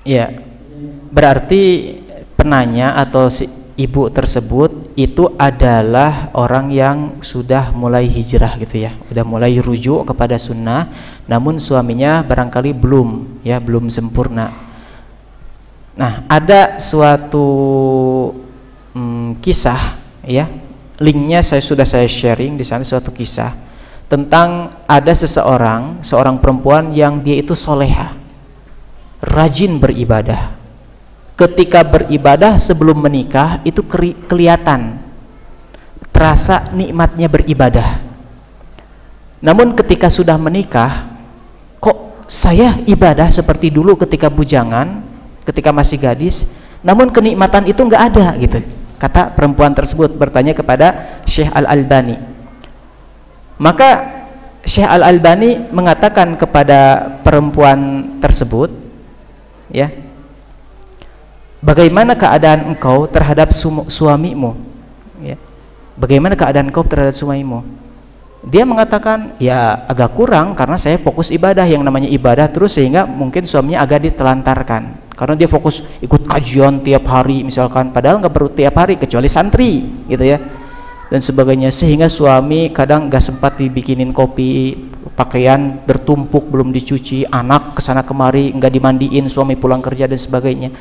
Ya, berarti penanya atau si ibu tersebut itu adalah orang yang sudah mulai hijrah gitu ya, sudah mulai rujuk kepada sunnah, namun suaminya barangkali belum sempurna. Nah, ada suatu kisah ya, linknya sudah saya sharing di sana, suatu kisah tentang ada seorang perempuan yang dia itu solehah, rajin beribadah. Ketika beribadah sebelum menikah itu kelihatan, terasa nikmatnya beribadah. Namun ketika sudah menikah, kok saya ibadah seperti dulu ketika bujangan, ketika masih gadis, namun kenikmatan itu enggak ada gitu. Kata perempuan tersebut bertanya kepada Syekh Al-Albani. Maka Syekh Al-Albani mengatakan kepada perempuan tersebut, ya, bagaimana keadaan engkau terhadap suamimu? Ya. Bagaimana keadaan engkau terhadap suamimu? Dia mengatakan, ya agak kurang karena saya fokus ibadah, yang namanya ibadah terus, sehingga mungkin suaminya agak ditelantarkan karena dia fokus ikut kajian tiap hari misalkan, padahal nggak perlu tiap hari kecuali santri gitu ya, dan sebagainya, sehingga suami kadang nggak sempat dibikinin kopi, pakaian bertumpuk belum dicuci, anak kesana kemari nggak dimandiin, suami pulang kerja dan sebagainya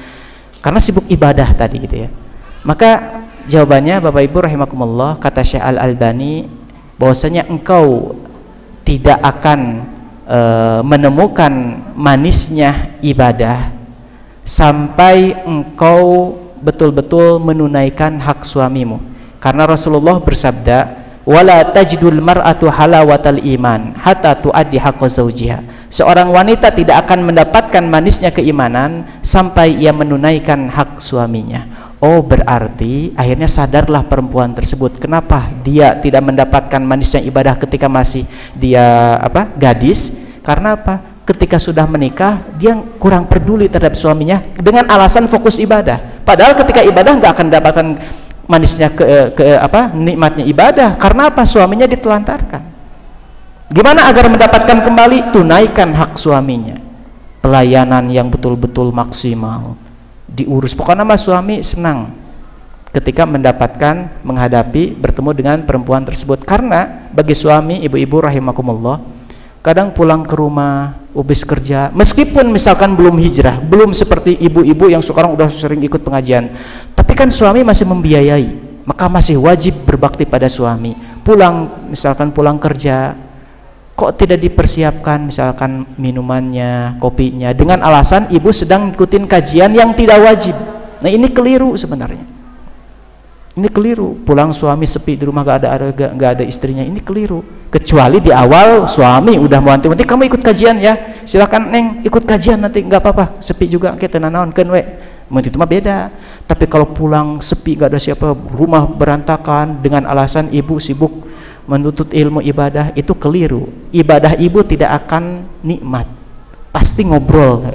karena sibuk ibadah tadi gitu ya. Maka jawabannya Bapak Ibu rahimakumullah, kata Syekh Al-Albani, bahwasanya engkau tidak akan menemukan manisnya ibadah sampai engkau betul-betul menunaikan hak suamimu, karena Rasulullah bersabda, wala tajidul mar'atu halawatal iman hatta tuaddi haqqa zawjiha. Seorang wanita tidak akan mendapatkan manisnya keimanan sampai ia menunaikan hak suaminya. Oh, berarti akhirnya sadarlah perempuan tersebut kenapa dia tidak mendapatkan manisnya ibadah ketika masih dia gadis, karena apa? Ketika sudah menikah dia kurang peduli terhadap suaminya dengan alasan fokus ibadah, padahal ketika ibadah nggak akan mendapatkan manisnya nikmatnya ibadah, karena apa? Suaminya ditelantarkan. Gimana agar mendapatkan kembali? Tunaikan hak suaminya, pelayanan yang betul-betul maksimal, diurus. Pokoknya mas suami senang ketika mendapatkan menghadapi bertemu dengan perempuan tersebut, karena bagi suami ibu-ibu rahimakumullah, kadang pulang ke rumah habis kerja, meskipun misalkan belum hijrah, belum seperti ibu-ibu yang sekarang udah sering ikut pengajian, tapi kan suami masih membiayai, maka masih wajib berbakti pada suami. Misalkan pulang kerja, kok tidak dipersiapkan misalkan minumannya, kopinya, dengan alasan ibu sedang ngikutin kajian yang tidak wajib. Nah ini keliru sebenarnya, ini keliru. Pulang suami sepi di rumah, gak ada istrinya, ini keliru. Kecuali di awal suami udah wanti-wanti, kamu ikut kajian ya, silakan neng ikut kajian, nanti nggak apa-apa, sepi juga kita nanaonkeun we, itu mah beda. Tapi kalau pulang sepi gak ada siapa, rumah berantakan dengan alasan ibu sibuk menuntut ilmu ibadah, itu keliru. Ibadah ibu tidak akan nikmat, pasti ngobrol.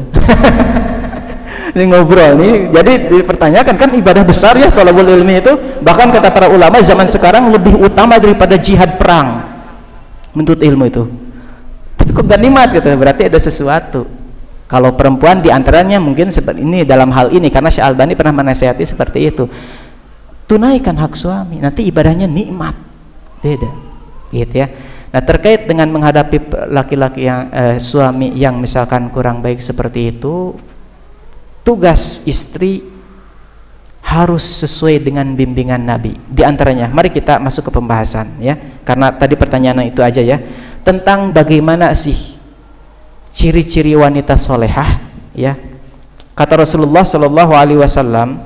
Ini ngobrol nih, jadi dipertanyakan, kan ibadah besar ya thalabul ilmi itu, bahkan kata para ulama zaman sekarang lebih utama daripada jihad perang menuntut ilmu itu. Tapi kok gak nikmat gitu, berarti ada sesuatu. Kalau perempuan diantaranya mungkin seperti ini dalam hal ini, karena Syekh Albani pernah menasihati seperti itu, tunaikan hak suami, nanti ibadahnya nikmat, beda gitu ya. Nah terkait dengan menghadapi laki-laki yang suami yang misalkan kurang baik seperti itu, tugas istri harus sesuai dengan bimbingan Nabi. Di antaranya, mari kita masuk ke pembahasan ya, karena tadi pertanyaan itu aja ya, tentang bagaimana sih ciri-ciri wanita solehah ya. Kata Rasulullah Shallallahu Alaihi Wasallam,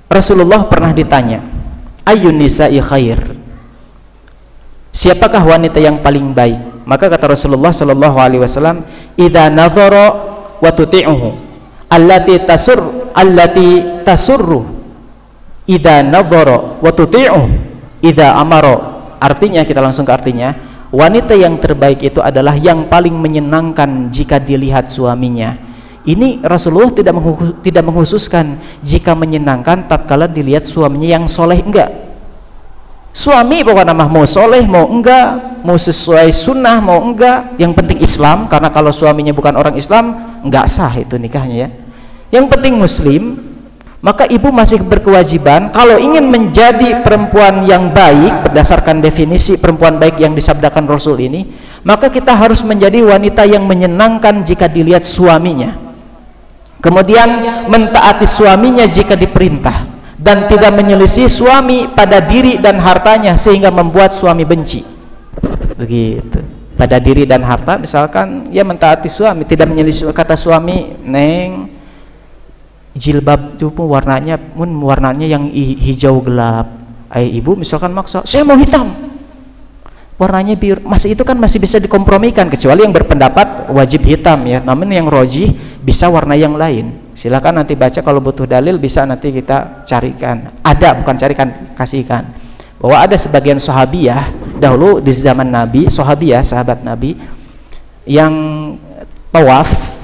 Rasulullah pernah ditanya, ayyun nisa'i khair, siapakah wanita yang paling baik? Maka kata Rasulullah Shallallahu Alaihi Wasallam, idza nadhara wa tuti'uhu allati tasurru idza nadhara wa tuti'uhu idza amara. Artinya, kita langsung ke artinya, wanita yang terbaik itu adalah yang paling menyenangkan jika dilihat suaminya. Ini Rasulullah tidak menghususkan jika menyenangkan tatkala dilihat suaminya yang soleh, enggak. Suami pokoknya mau soleh mau enggak, mau sesuai sunnah mau enggak, yang penting Islam, karena kalau suaminya bukan orang Islam enggak sah itu nikahnya ya. Yang penting Muslim. Maka ibu masih berkewajiban, kalau ingin menjadi perempuan yang baik berdasarkan definisi perempuan baik yang disabdakan Rasul ini, maka kita harus menjadi wanita yang menyenangkan jika dilihat suaminya, kemudian mentaati suaminya jika diperintah, dan tidak menyelisih suami pada diri dan hartanya sehingga membuat suami benci. Begitu. Pada diri dan harta, misalkan ya mentaati suami, tidak menyelisih. Kata suami, neng jilbab itu pun warnanya yang hijau gelap. Ibu misalkan maksa, saya mau hitam, warnanya biru, masih itu kan masih bisa dikompromikan, kecuali yang berpendapat wajib hitam ya. Namun yang rojih bisa warna yang lain. Silakan nanti baca, kalau butuh dalil bisa nanti kita carikan. Ada, bukan carikan, kasihkan. Bahwa ada sebagian sahabiyah dahulu di zaman Nabi, sahabiyah sahabat Nabi yang tawaf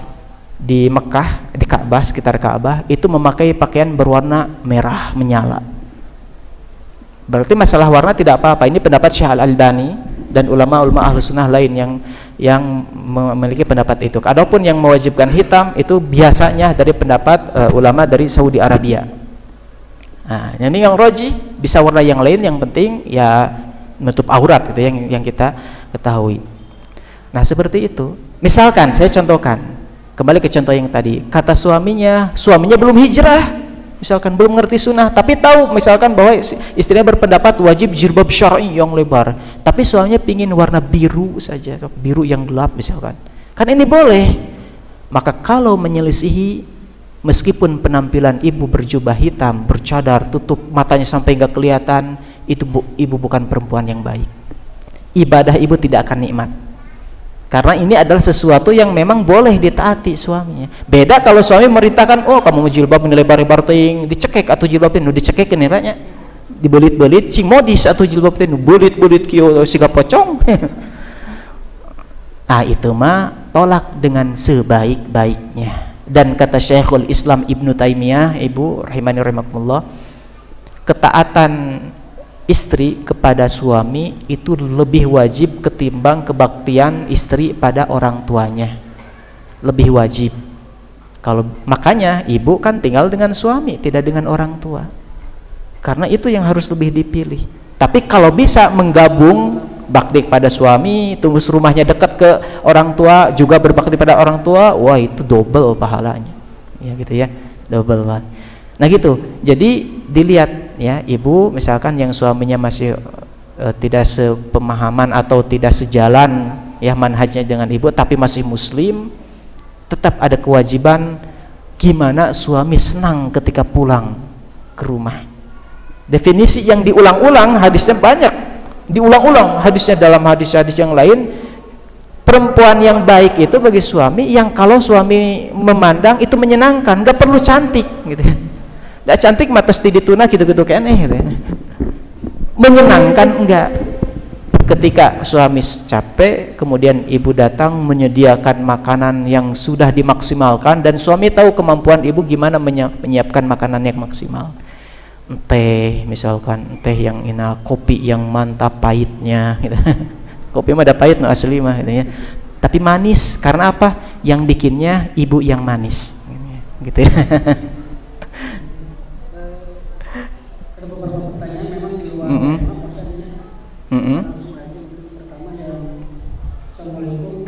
di Mekah, di Ka'bah, sekitar Ka'bah itu memakai pakaian berwarna merah menyala. Berarti masalah warna tidak apa-apa. Ini pendapat Syekh Al-Albani dan ulama-ulama Ahlus Sunnah lain yang memiliki pendapat itu. Adapun yang mewajibkan hitam itu biasanya dari pendapat ulama dari Saudi Arabia. Nah, ini yang roji, bisa warna yang lain, yang penting ya menutup aurat gitu yang kita ketahui. Nah, seperti itu. Misalkan saya contohkan, kembali ke contoh yang tadi, kata suaminya belum hijrah, misalkan belum ngerti sunnah, tapi tahu misalkan bahwa istrinya berpendapat wajib jilbab syar'i yang lebar, tapi suaminya pingin warna biru saja, biru yang gelap misalkan, kan ini boleh. Maka kalau menyelisihi, meskipun penampilan ibu berjubah hitam, bercadar, tutup matanya sampai nggak kelihatan, itu ibu bukan perempuan yang baik. Ibadah ibu tidak akan nikmat. Karena ini adalah sesuatu yang memang boleh ditaati suaminya. Beda kalau suami merintahkan, oh kamu mau jilbab ini lebar-lebar ting, dicekek atau jilbab ini dicekek ini banyak, dibelit-belit, cing modis atau jilbab ini belit-belit kio siga pocong. Nah itu mah tolak dengan sebaik-baiknya. Dan kata Syekhul Islam Ibnu Taimiyah, ibu rahimani rahimakumullah, ketaatan istri kepada suami itu lebih wajib ketimbang kebaktian istri pada orang tuanya, lebih wajib. Kalau makanya ibu kan tinggal dengan suami, tidak dengan orang tua, karena itu yang harus lebih dipilih. Tapi kalau bisa menggabung bakti pada suami, tunggu rumahnya dekat ke orang tua, juga berbakti pada orang tua, wah itu double pahalanya, ya gitu ya, double banget. Nah gitu, jadi dilihat ya, ibu misalkan yang suaminya masih tidak sepemahaman atau tidak sejalan ya manhajnya dengan ibu, tapi masih muslim, tetap ada kewajiban gimana suami senang ketika pulang ke rumah. Definisi yang diulang-ulang, hadisnya banyak, diulang-ulang hadisnya dalam hadis-hadis yang lain. Perempuan yang baik itu bagi suami yang kalau suami memandang itu menyenangkan, nggak perlu cantik gitu ya. Nggak cantik mata studi tuna gitu-gitu kayaknya gitu ya. Menyenangkan enggak. Ketika suami capek, kemudian ibu datang menyediakan makanan yang sudah dimaksimalkan, dan suami tahu kemampuan ibu gimana menyiapkan makanan yang maksimal. Teh misalkan, teh yang enak, kopi yang mantap pahitnya gitu. Kopi mah ada pahit no asli mah gitu ya. Tapi manis, karena apa? Yang bikinnya ibu yang manis gitu ya. Ada beberapa pertanyaan memang di luar pertama yang Assalamualaikum,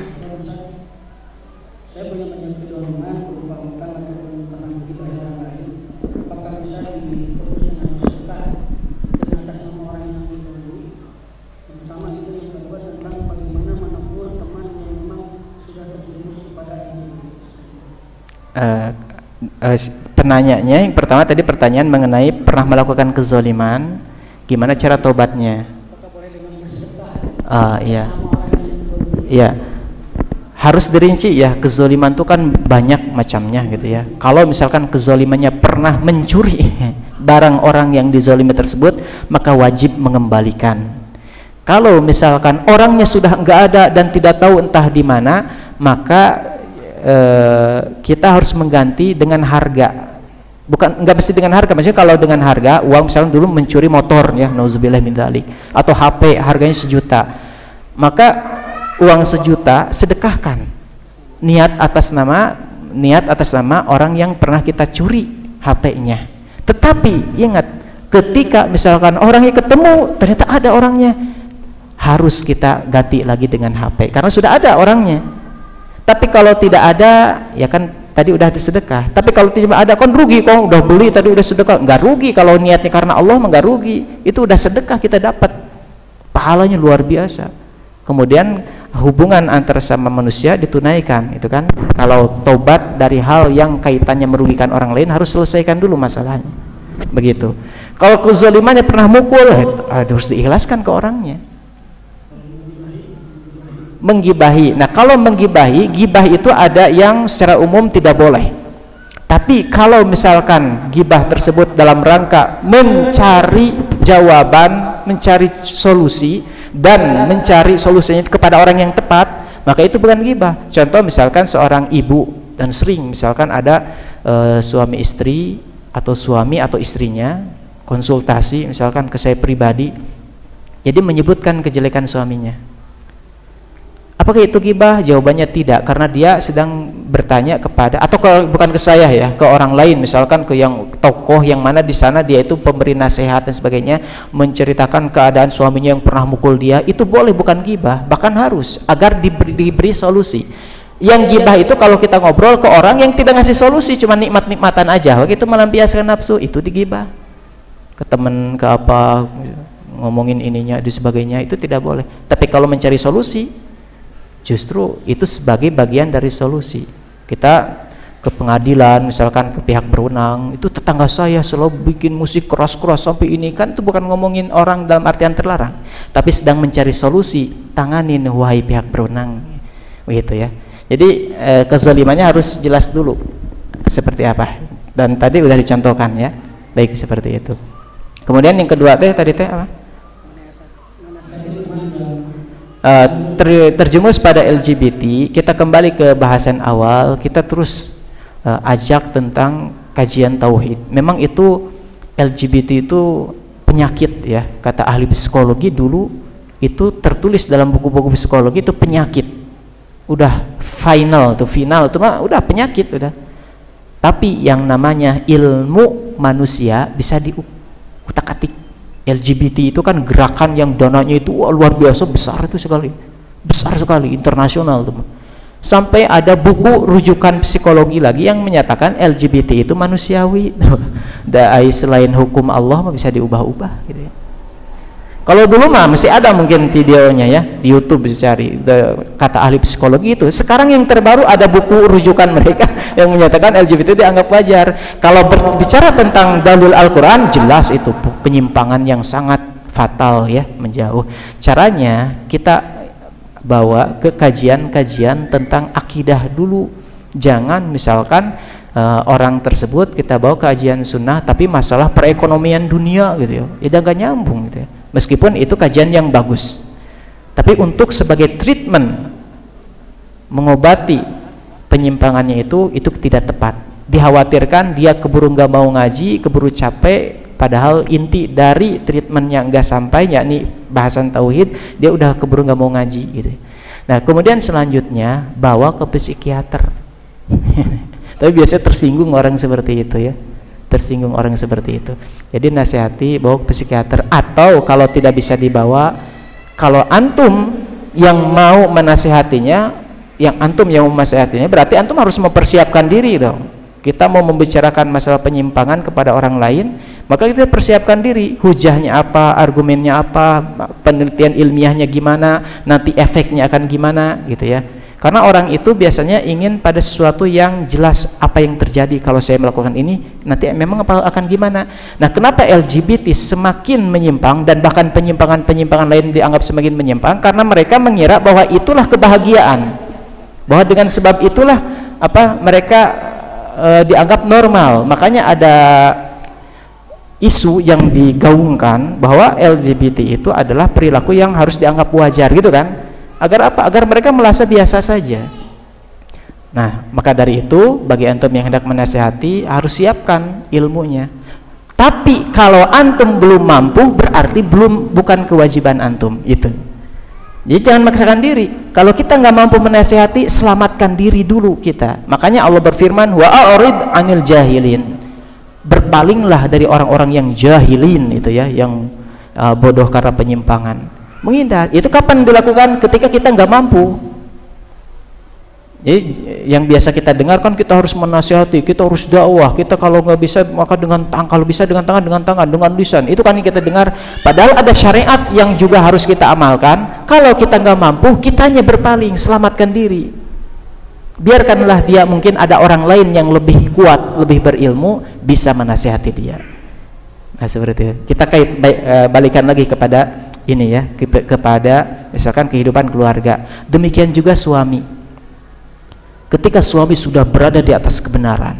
saya punya penyakit kedolongan berupa utang ataupun pernah begitu orang lain, apakah bisa diputus dengan sedekah dengan atas nama orang yang didolimi? Yang pertama itu. Yang kedua tentang bagaimana menegur teman yang memang sudah terjerumus kepada ini. Penanyanya yang pertama tadi pertanyaan mengenai pernah melakukan kezaliman, gimana cara tobatnya? Iya, harus dirinci ya. Kezaliman itu kan banyak macamnya gitu ya. Kalau misalkan kezalimannya pernah mencuri barang orang yang dizalimi tersebut, maka wajib mengembalikan. Kalau misalkan orangnya sudah enggak ada dan tidak tahu entah di mana, maka kita harus mengganti dengan harga. Bukan, enggak mesti dengan harga, maksudnya kalau dengan harga uang, misalnya dulu mencuri motor ya, nauzubillah min dzalik, atau HP harganya 1 juta, maka uang 1 juta sedekahkan, niat atas nama orang yang pernah kita curi HP-nya. Tetapi ingat, ketika misalkan orangnya ketemu ternyata ada orangnya, harus kita ganti lagi dengan HP karena sudah ada orangnya. Tapi kalau tidak ada, ya kan tadi udah sedekah. Tapi kalau tidak ada, kan rugi, kok udah beli tadi udah sedekah. Nggak rugi kalau niatnya karena Allah, nggak rugi. Itu udah sedekah, kita dapat pahalanya luar biasa. Kemudian hubungan antara sama manusia ditunaikan, itu kan. Kalau tobat dari hal yang kaitannya merugikan orang lain, harus selesaikan dulu masalahnya. Begitu. Kalau kezalimannya pernah mukul, harus diikhlaskan ke orangnya. Menggibahi. Nah, kalau menggibahi, gibah itu ada yang secara umum tidak boleh. Tapi kalau misalkan gibah tersebut dalam rangka mencari jawaban, mencari solusi, dan mencari solusinya kepada orang yang tepat, maka itu bukan gibah. Contoh misalkan seorang ibu Dan sering misalkan ada suami istri atau suami atau istrinya konsultasi misalkan ke saya pribadi, jadi menyebutkan kejelekan suaminya. Apakah itu ghibah? Jawabannya tidak, karena dia sedang bertanya kepada, atau bukan ke saya ya, ke orang lain, misalkan ke yang tokoh yang mana di sana dia itu pemberi nasihat dan sebagainya, menceritakan keadaan suaminya yang pernah mukul dia. Itu boleh, bukan ghibah, bahkan harus, agar diberi solusi. Yang ghibah itu kalau kita ngobrol ke orang yang tidak ngasih solusi, cuma nikmat-nikmatan aja, itu melampiaskan nafsu, itu dighibah. Ke teman, ke apa, ngomongin ininya dan sebagainya, itu tidak boleh. Tapi kalau mencari solusi, justru itu sebagai bagian dari solusi. Kita ke pengadilan, misalkan ke pihak berwenang, itu tetangga saya selalu bikin musik keras-keras sampai ini, kan itu bukan ngomongin orang dalam artian terlarang, tapi sedang mencari solusi, tanganin wahai pihak berwenang, begitu ya. Jadi kezalimannya harus jelas dulu seperti apa, dan tadi udah dicontohkan ya. Baik, seperti itu. Kemudian yang kedua tadi apa? Terjumus pada LGBT, kita kembali ke bahasan awal, kita terus ajak tentang kajian tauhid. Memang itu LGBT itu penyakit ya, kata ahli psikologi dulu, itu tertulis dalam buku-buku psikologi, itu penyakit, udah final tuh mah udah penyakit udah. Tapi yang namanya ilmu manusia bisa diutak-atik. LGBT itu kan gerakan yang dananya itu luar biasa besar, itu besar sekali, internasional tuh. Sampai ada buku rujukan psikologi lagi yang menyatakan LGBT itu manusiawi. Selain hukum Allah bisa diubah-ubah gitu ya. Kalau dulu mah mesti ada mungkin videonya ya, di YouTube bisa cari kata ahli psikologi itu. Sekarang yang terbaru ada buku rujukan mereka yang menyatakan LGBT dianggap wajar. Kalau berbicara tentang dalil Al-Quran, jelas itu penyimpangan yang sangat fatal ya, menjauh. Caranya kita bawa ke kajian-kajian tentang akidah dulu. Jangan misalkan orang tersebut kita bawa kajian sunnah tapi masalah perekonomian dunia gitu ya, gak nyambung gitu ya. Meskipun itu kajian yang bagus, tapi untuk sebagai treatment mengobati penyimpangannya itu tidak tepat. Dikhawatirkan dia keburu nggak mau ngaji, keburu capek, padahal inti dari treatmentnya nggak sampai, yakni bahasan tauhid, dia udah keburu nggak mau ngaji gitu. Nah kemudian selanjutnya bawa ke psikiater. Tapi biasanya tersinggung orang seperti itu ya, tersinggung orang seperti itu. Jadi nasihati bawa ke psikiater, atau kalau tidak bisa dibawa, kalau antum yang mau menasihatinya, berarti antum harus mempersiapkan diri dong. Kita mau membicarakan masalah penyimpangan kepada orang lain, maka kita persiapkan diri, hujahnya apa, argumennya apa, penelitian ilmiahnya gimana, nanti efeknya akan gimana gitu ya. Karena orang itu biasanya ingin pada sesuatu yang jelas, apa yang terjadi kalau saya melakukan ini, nanti memang apa akan gimana. Nah kenapa LGBT semakin menyimpang, dan bahkan penyimpangan lain dianggap semakin menyimpang, karena mereka mengira bahwa itulah kebahagiaan, bahwa dengan sebab itulah mereka dianggap normal. Makanya ada isu yang digaungkan bahwa LGBT itu adalah perilaku yang harus dianggap wajar gitu kan. Agar apa? Agar mereka merasa biasa saja. Nah, maka dari itu bagi antum yang hendak menasihati harus siapkan ilmunya. Tapi kalau antum belum mampu, berarti bukan kewajiban antum itu. Jadi jangan maksakan diri. Kalau kita nggak mampu menasihati, selamatkan diri dulu kita. Makanya Allah berfirman, wa a'rid 'anil jahilin. Berpalinglah dari orang-orang yang jahilin itu ya, yang bodoh karena penyimpangan. Menghindar. Itu kapan dilakukan? Ketika kita nggak mampu. Jadi yang biasa kita dengar kan kita harus menasihati, kita harus dakwah, kita kalau nggak bisa maka dengan tangan, kalau bisa dengan tangan, dengan lisan. Itu kan yang kita dengar. Padahal ada syariat yang juga harus kita amalkan. Kalau kita nggak mampu, kitanya berpaling, selamatkan diri. Biarkanlah dia, mungkin ada orang lain yang lebih kuat, lebih berilmu, bisa menasihati dia. Nah seperti itu. Kita balikan lagi kepada ini ya, kepada misalkan kehidupan keluarga. Demikian juga suami, ketika suami sudah berada di atas kebenaran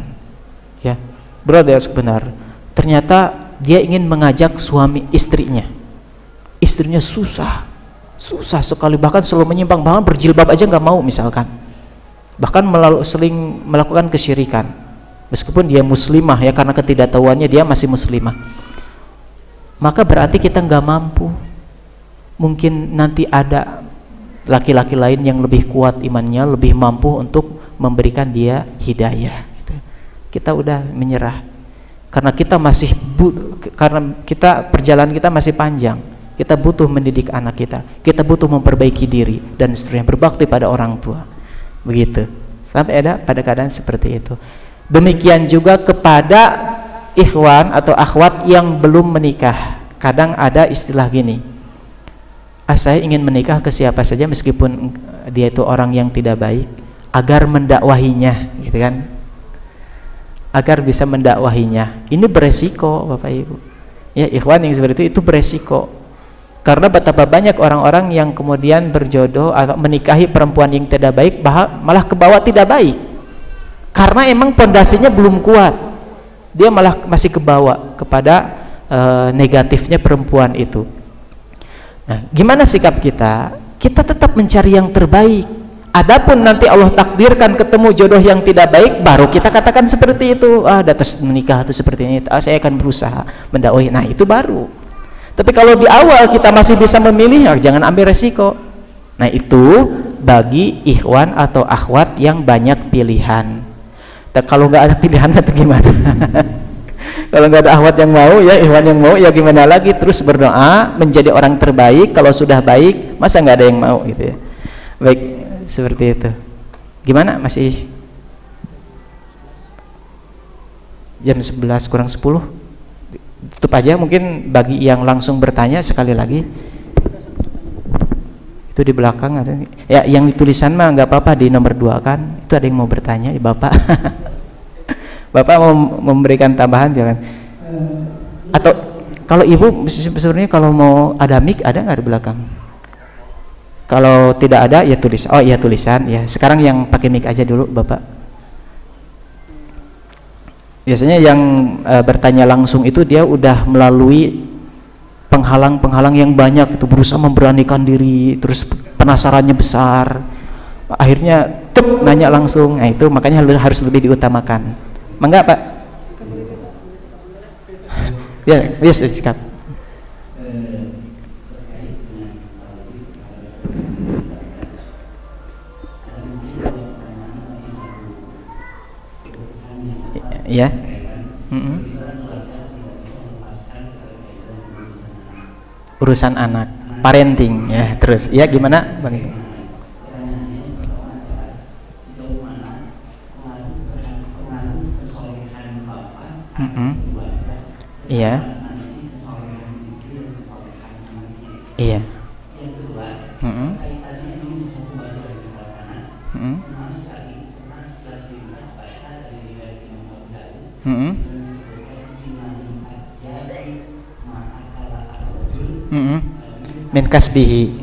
ya, berada di atas kebenaran, ternyata dia ingin mengajak istrinya susah sekali, bahkan selalu menyimpang, bahkan berjilbab aja nggak mau misalkan. bahkan sering melakukan kesyirikan meskipun dia muslimah ya, karena ketidaktahuannya dia masih muslimah, maka berarti kita nggak mampu. Mungkin nanti ada laki-laki lain yang lebih kuat imannya, lebih mampu untuk memberikan dia hidayah gitu. Kita udah menyerah karena kita masih karena perjalanan kita masih panjang. Kita butuh mendidik anak kita butuh memperbaiki diri dan seterusnya, berbakti pada orang tua, begitu, sampai ada pada keadaan seperti itu. Demikian juga kepada ikhwan atau akhwat yang belum menikah. Kadang ada istilah gini, saya ingin menikah ke siapa saja meskipun dia itu orang yang tidak baik, agar mendakwahinya, gitu kan, agar bisa mendakwahinya. Ini beresiko Bapak Ibu ya, ikhwan yang seperti itu beresiko. Karena betapa banyak orang-orang yang kemudian berjodoh atau menikahi perempuan yang tidak baik, malah kebawa tidak baik. Karena emang pondasinya belum kuat, dia malah masih kebawa kepada negatifnya perempuan itu. Nah, gimana sikap kita? Kita tetap mencari yang terbaik. Adapun nanti Allah takdirkan ketemu jodoh yang tidak baik, baru kita katakan seperti itu, datas menikah itu seperti ini, saya akan berusaha mendakwai. Nah, itu baru. Tapi kalau di awal kita masih bisa memilih, jangan ambil resiko. Nah, itu bagi ikhwan atau akhwat yang banyak pilihan. Kalau nggak ada pilihan itu gimana? Kalau nggak ada akhwat yang mau ya, ikhwan yang mau ya, gimana lagi? Terus berdoa menjadi orang terbaik. Kalau sudah baik, masa nggak ada yang mau gitu ya? Baik, seperti itu. Gimana? Masih jam 11 kurang 10? Tutup aja, mungkin bagi yang langsung bertanya sekali lagi itu di belakang ada ya, yang tulisan mah nggak apa-apa, di nomor 2 kan itu ada yang mau bertanya ya, Bapak. Bapak mau memberikan tambahan jangan, atau kalau Ibu sebenarnya kalau mau ada mic ada nggak di belakang? Kalau tidak ada ya tulis, oh iya tulisan ya. Sekarang yang pakai mic aja dulu Bapak. Biasanya yang bertanya langsung itu dia udah melalui penghalang-penghalang yang banyak, itu berusaha memberanikan diri, terus penasarannya besar, akhirnya nanya langsung. Nah, itu makanya harus lebih diutamakan. Mangga Pak? Ya, yes, sikap. Ya, urusan anak, parenting ya, terus ya gimana Bang? Iya, iya. Min kasbihi,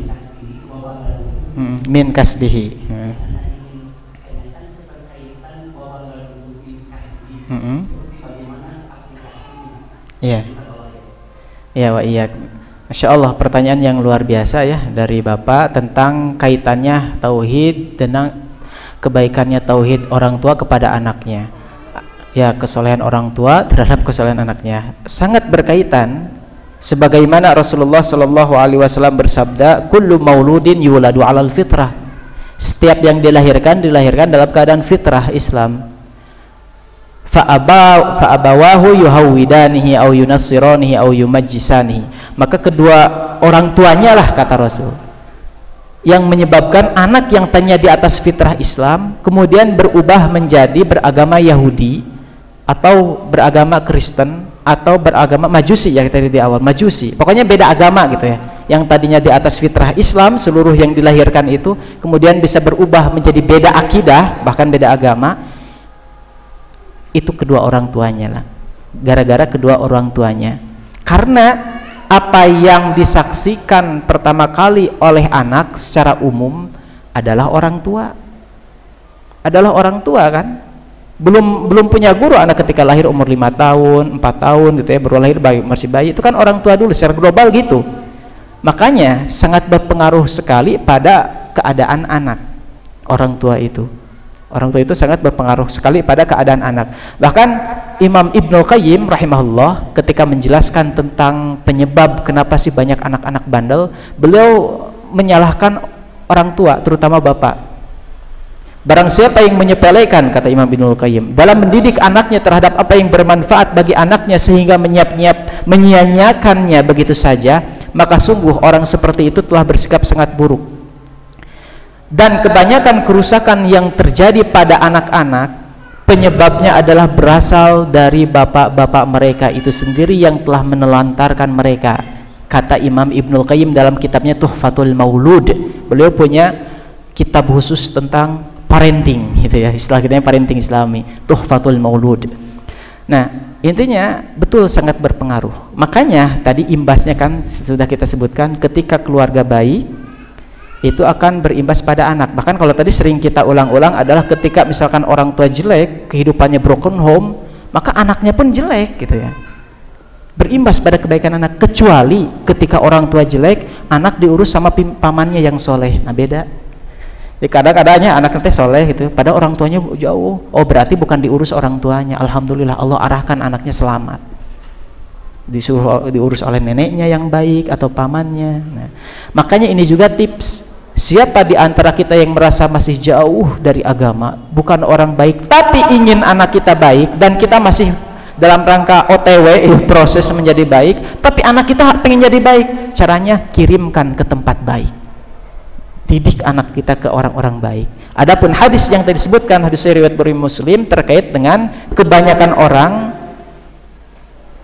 min kasbihi. Iya, iya wa iya. Masya Allah, pertanyaan yang luar biasa ya dari Bapak tentang kaitannya tauhid dengan kebaikannya tauhid orang tua kepada anaknya. Ya, kesolehan orang tua terhadap kesolehan anaknya sangat berkaitan. Sebagaimana Rasulullah Shallallahu Alaihi Wasallam bersabda, kullu mauludin yuladu alal fitrah. Setiap yang dilahirkan dalam keadaan fitrah Islam. Fa'abawahu yuhawwidanihi au yunassiranihi au yumajjisanihi. Maka kedua orang tuanya lah, kata Rasul, yang menyebabkan anak yang tadinya di atas fitrah Islam kemudian berubah menjadi beragama Yahudi atau beragama Kristen atau beragama Majusi, ya tadi di awal Majusi, pokoknya beda agama gitu ya. Yang tadinya di atas fitrah Islam, seluruh yang dilahirkan itu kemudian bisa berubah menjadi beda akidah, bahkan beda agama. Itu kedua orang tuanya lah, gara-gara kedua orang tuanya. Karena apa yang disaksikan pertama kali oleh anak secara umum adalah orang tua, kan. Belum punya guru anak ketika lahir umur 5 tahun, 4 tahun gitu ya, baru lahir masih bayi, itu kan orang tua dulu secara global gitu. Makanya sangat berpengaruh sekali pada keadaan anak orang tua itu. Orang tua itu sangat berpengaruh sekali pada keadaan anak. Bahkan Imam Ibnu Qayyim rahimahullah ketika menjelaskan tentang penyebab kenapa sih banyak anak-anak bandel, beliau menyalahkan orang tua, terutama bapak. Barang siapa yang menyepelekan, kata Imam Ibnu Qayyim, dalam mendidik anaknya terhadap apa yang bermanfaat bagi anaknya sehingga menyia-nyiakannya begitu saja, maka sungguh orang seperti itu telah bersikap sangat buruk. Dan kebanyakan kerusakan yang terjadi pada anak-anak penyebabnya adalah berasal dari bapak-bapak mereka itu sendiri yang telah menelantarkan mereka, kata Imam Ibnu Qayyim dalam kitabnya Tuhfatul Maulud. Beliau punya kitab khusus tentang parenting gitu ya, istilah kita parenting Islami, Tuhfatul Maulud. Nah, intinya betul sangat berpengaruh. Makanya tadi imbasnya kan sudah kita sebutkan, ketika keluarga baik itu akan berimbas pada anak. Bahkan kalau tadi sering kita ulang-ulang adalah ketika misalkan orang tua jelek, kehidupannya broken home, maka anaknya pun jelek gitu ya, berimbas pada kebaikan anak. Kecuali ketika orang tua jelek, anak diurus sama pamannya yang soleh. Nah beda. Jadi kadang-kadangnya anak nanti soleh gitu, pada orang tuanya jauh. Oh berarti bukan diurus orang tuanya. Alhamdulillah Allah arahkan anaknya selamat, diurus oleh neneknya yang baik atau pamannya. Nah, makanya ini juga tips. Siapa di antara kita yang merasa masih jauh dari agama, bukan orang baik, tapi ingin anak kita baik, dan kita masih dalam rangka OTW, proses menjadi baik, tapi anak kita pengen jadi baik, caranya kirimkan ke tempat baik, didik anak kita ke orang-orang baik. Adapun hadis yang tadi disebutkan, hadis riwayat Bukhari Muslim terkait dengan kebanyakan orang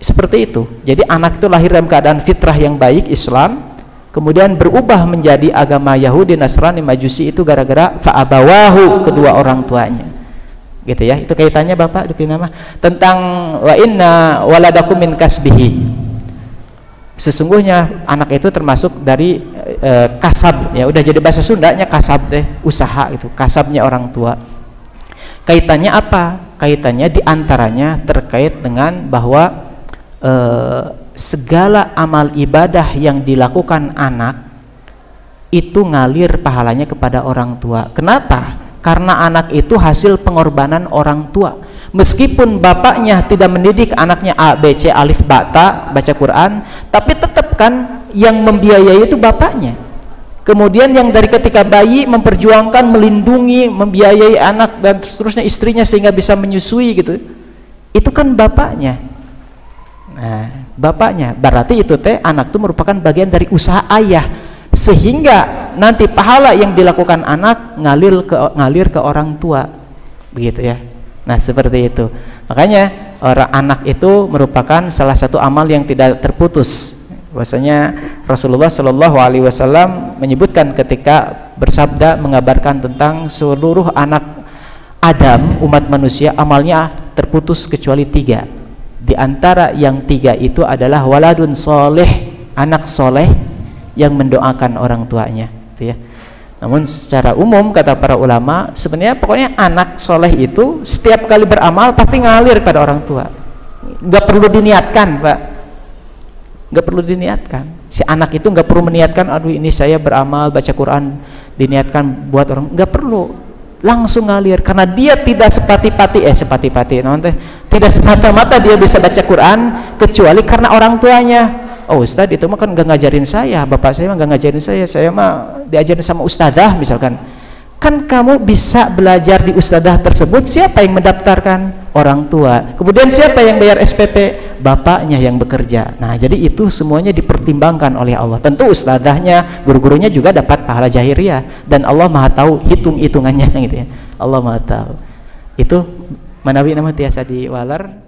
seperti itu. Jadi anak itu lahir dalam keadaan fitrah yang baik, Islam, kemudian berubah menjadi agama Yahudi, Nasrani, Majusi, itu gara-gara fa'abawahu, kedua orang tuanya gitu ya. Itu kaitannya Bapak nama tentang wa inna waladakum min kasbihi, sesungguhnya anak itu termasuk dari kasab ya, udah jadi bahasa Sundanya kasab teh, usaha itu, kasabnya orang tua. Kaitannya apa? Kaitannya diantaranya terkait dengan bahwa segala amal ibadah yang dilakukan anak itu ngalir pahalanya kepada orang tua. Kenapa? Karena anak itu hasil pengorbanan orang tua. Meskipun bapaknya tidak mendidik anaknya A, B, C, alif, bata, baca Quran, tapi tetap kan yang membiayai itu bapaknya. Kemudian yang dari ketika bayi memperjuangkan, melindungi, membiayai anak dan seterusnya, istrinya sehingga bisa menyusui gitu, itu kan bapaknya. Nah, bapaknya, berarti itu teh anak itu merupakan bagian dari usaha ayah, sehingga nanti pahala yang dilakukan anak ngalir ke orang tua, begitu ya. Nah seperti itu. Makanya orang anak itu merupakan salah satu amal yang tidak terputus. Bahwasanya Rasulullah Shallallahu Alaihi Wasallam menyebutkan ketika bersabda mengabarkan tentang seluruh anak Adam, umat manusia, amalnya terputus kecuali 3. Di antara yang 3 itu adalah waladun soleh, anak soleh yang mendoakan orang tuanya, gitu ya. Namun secara umum kata para ulama, sebenarnya pokoknya anak soleh itu setiap kali beramal pasti ngalir pada orang tua. Nggak perlu diniatkan, Pak. Nggak perlu diniatkan. Si anak itu nggak perlu meniatkan, aduh ini saya beramal baca Quran diniatkan buat orang. Nggak perlu, langsung ngalir karena dia tidak tidak semata-mata dia bisa baca Quran kecuali karena orang tuanya. Oh Ustadz itu mah kan nggak ngajarin saya, bapak saya mah nggak ngajarin saya mah diajarin sama ustadzah misalkan. Kan kamu bisa belajar di ustadzah tersebut, siapa yang mendaftarkan? Orang tua. Kemudian siapa yang bayar SPP? Bapaknya yang bekerja. Nah jadi itu semuanya dipertimbangkan oleh Allah. Tentu ustadzahnya, guru-gurunya juga dapat pahala jahiriyah, dan Allah maha tahu hitung-hitungannya gitu ya. Allah maha tahu. Itu manawi nama tiasa diwalar.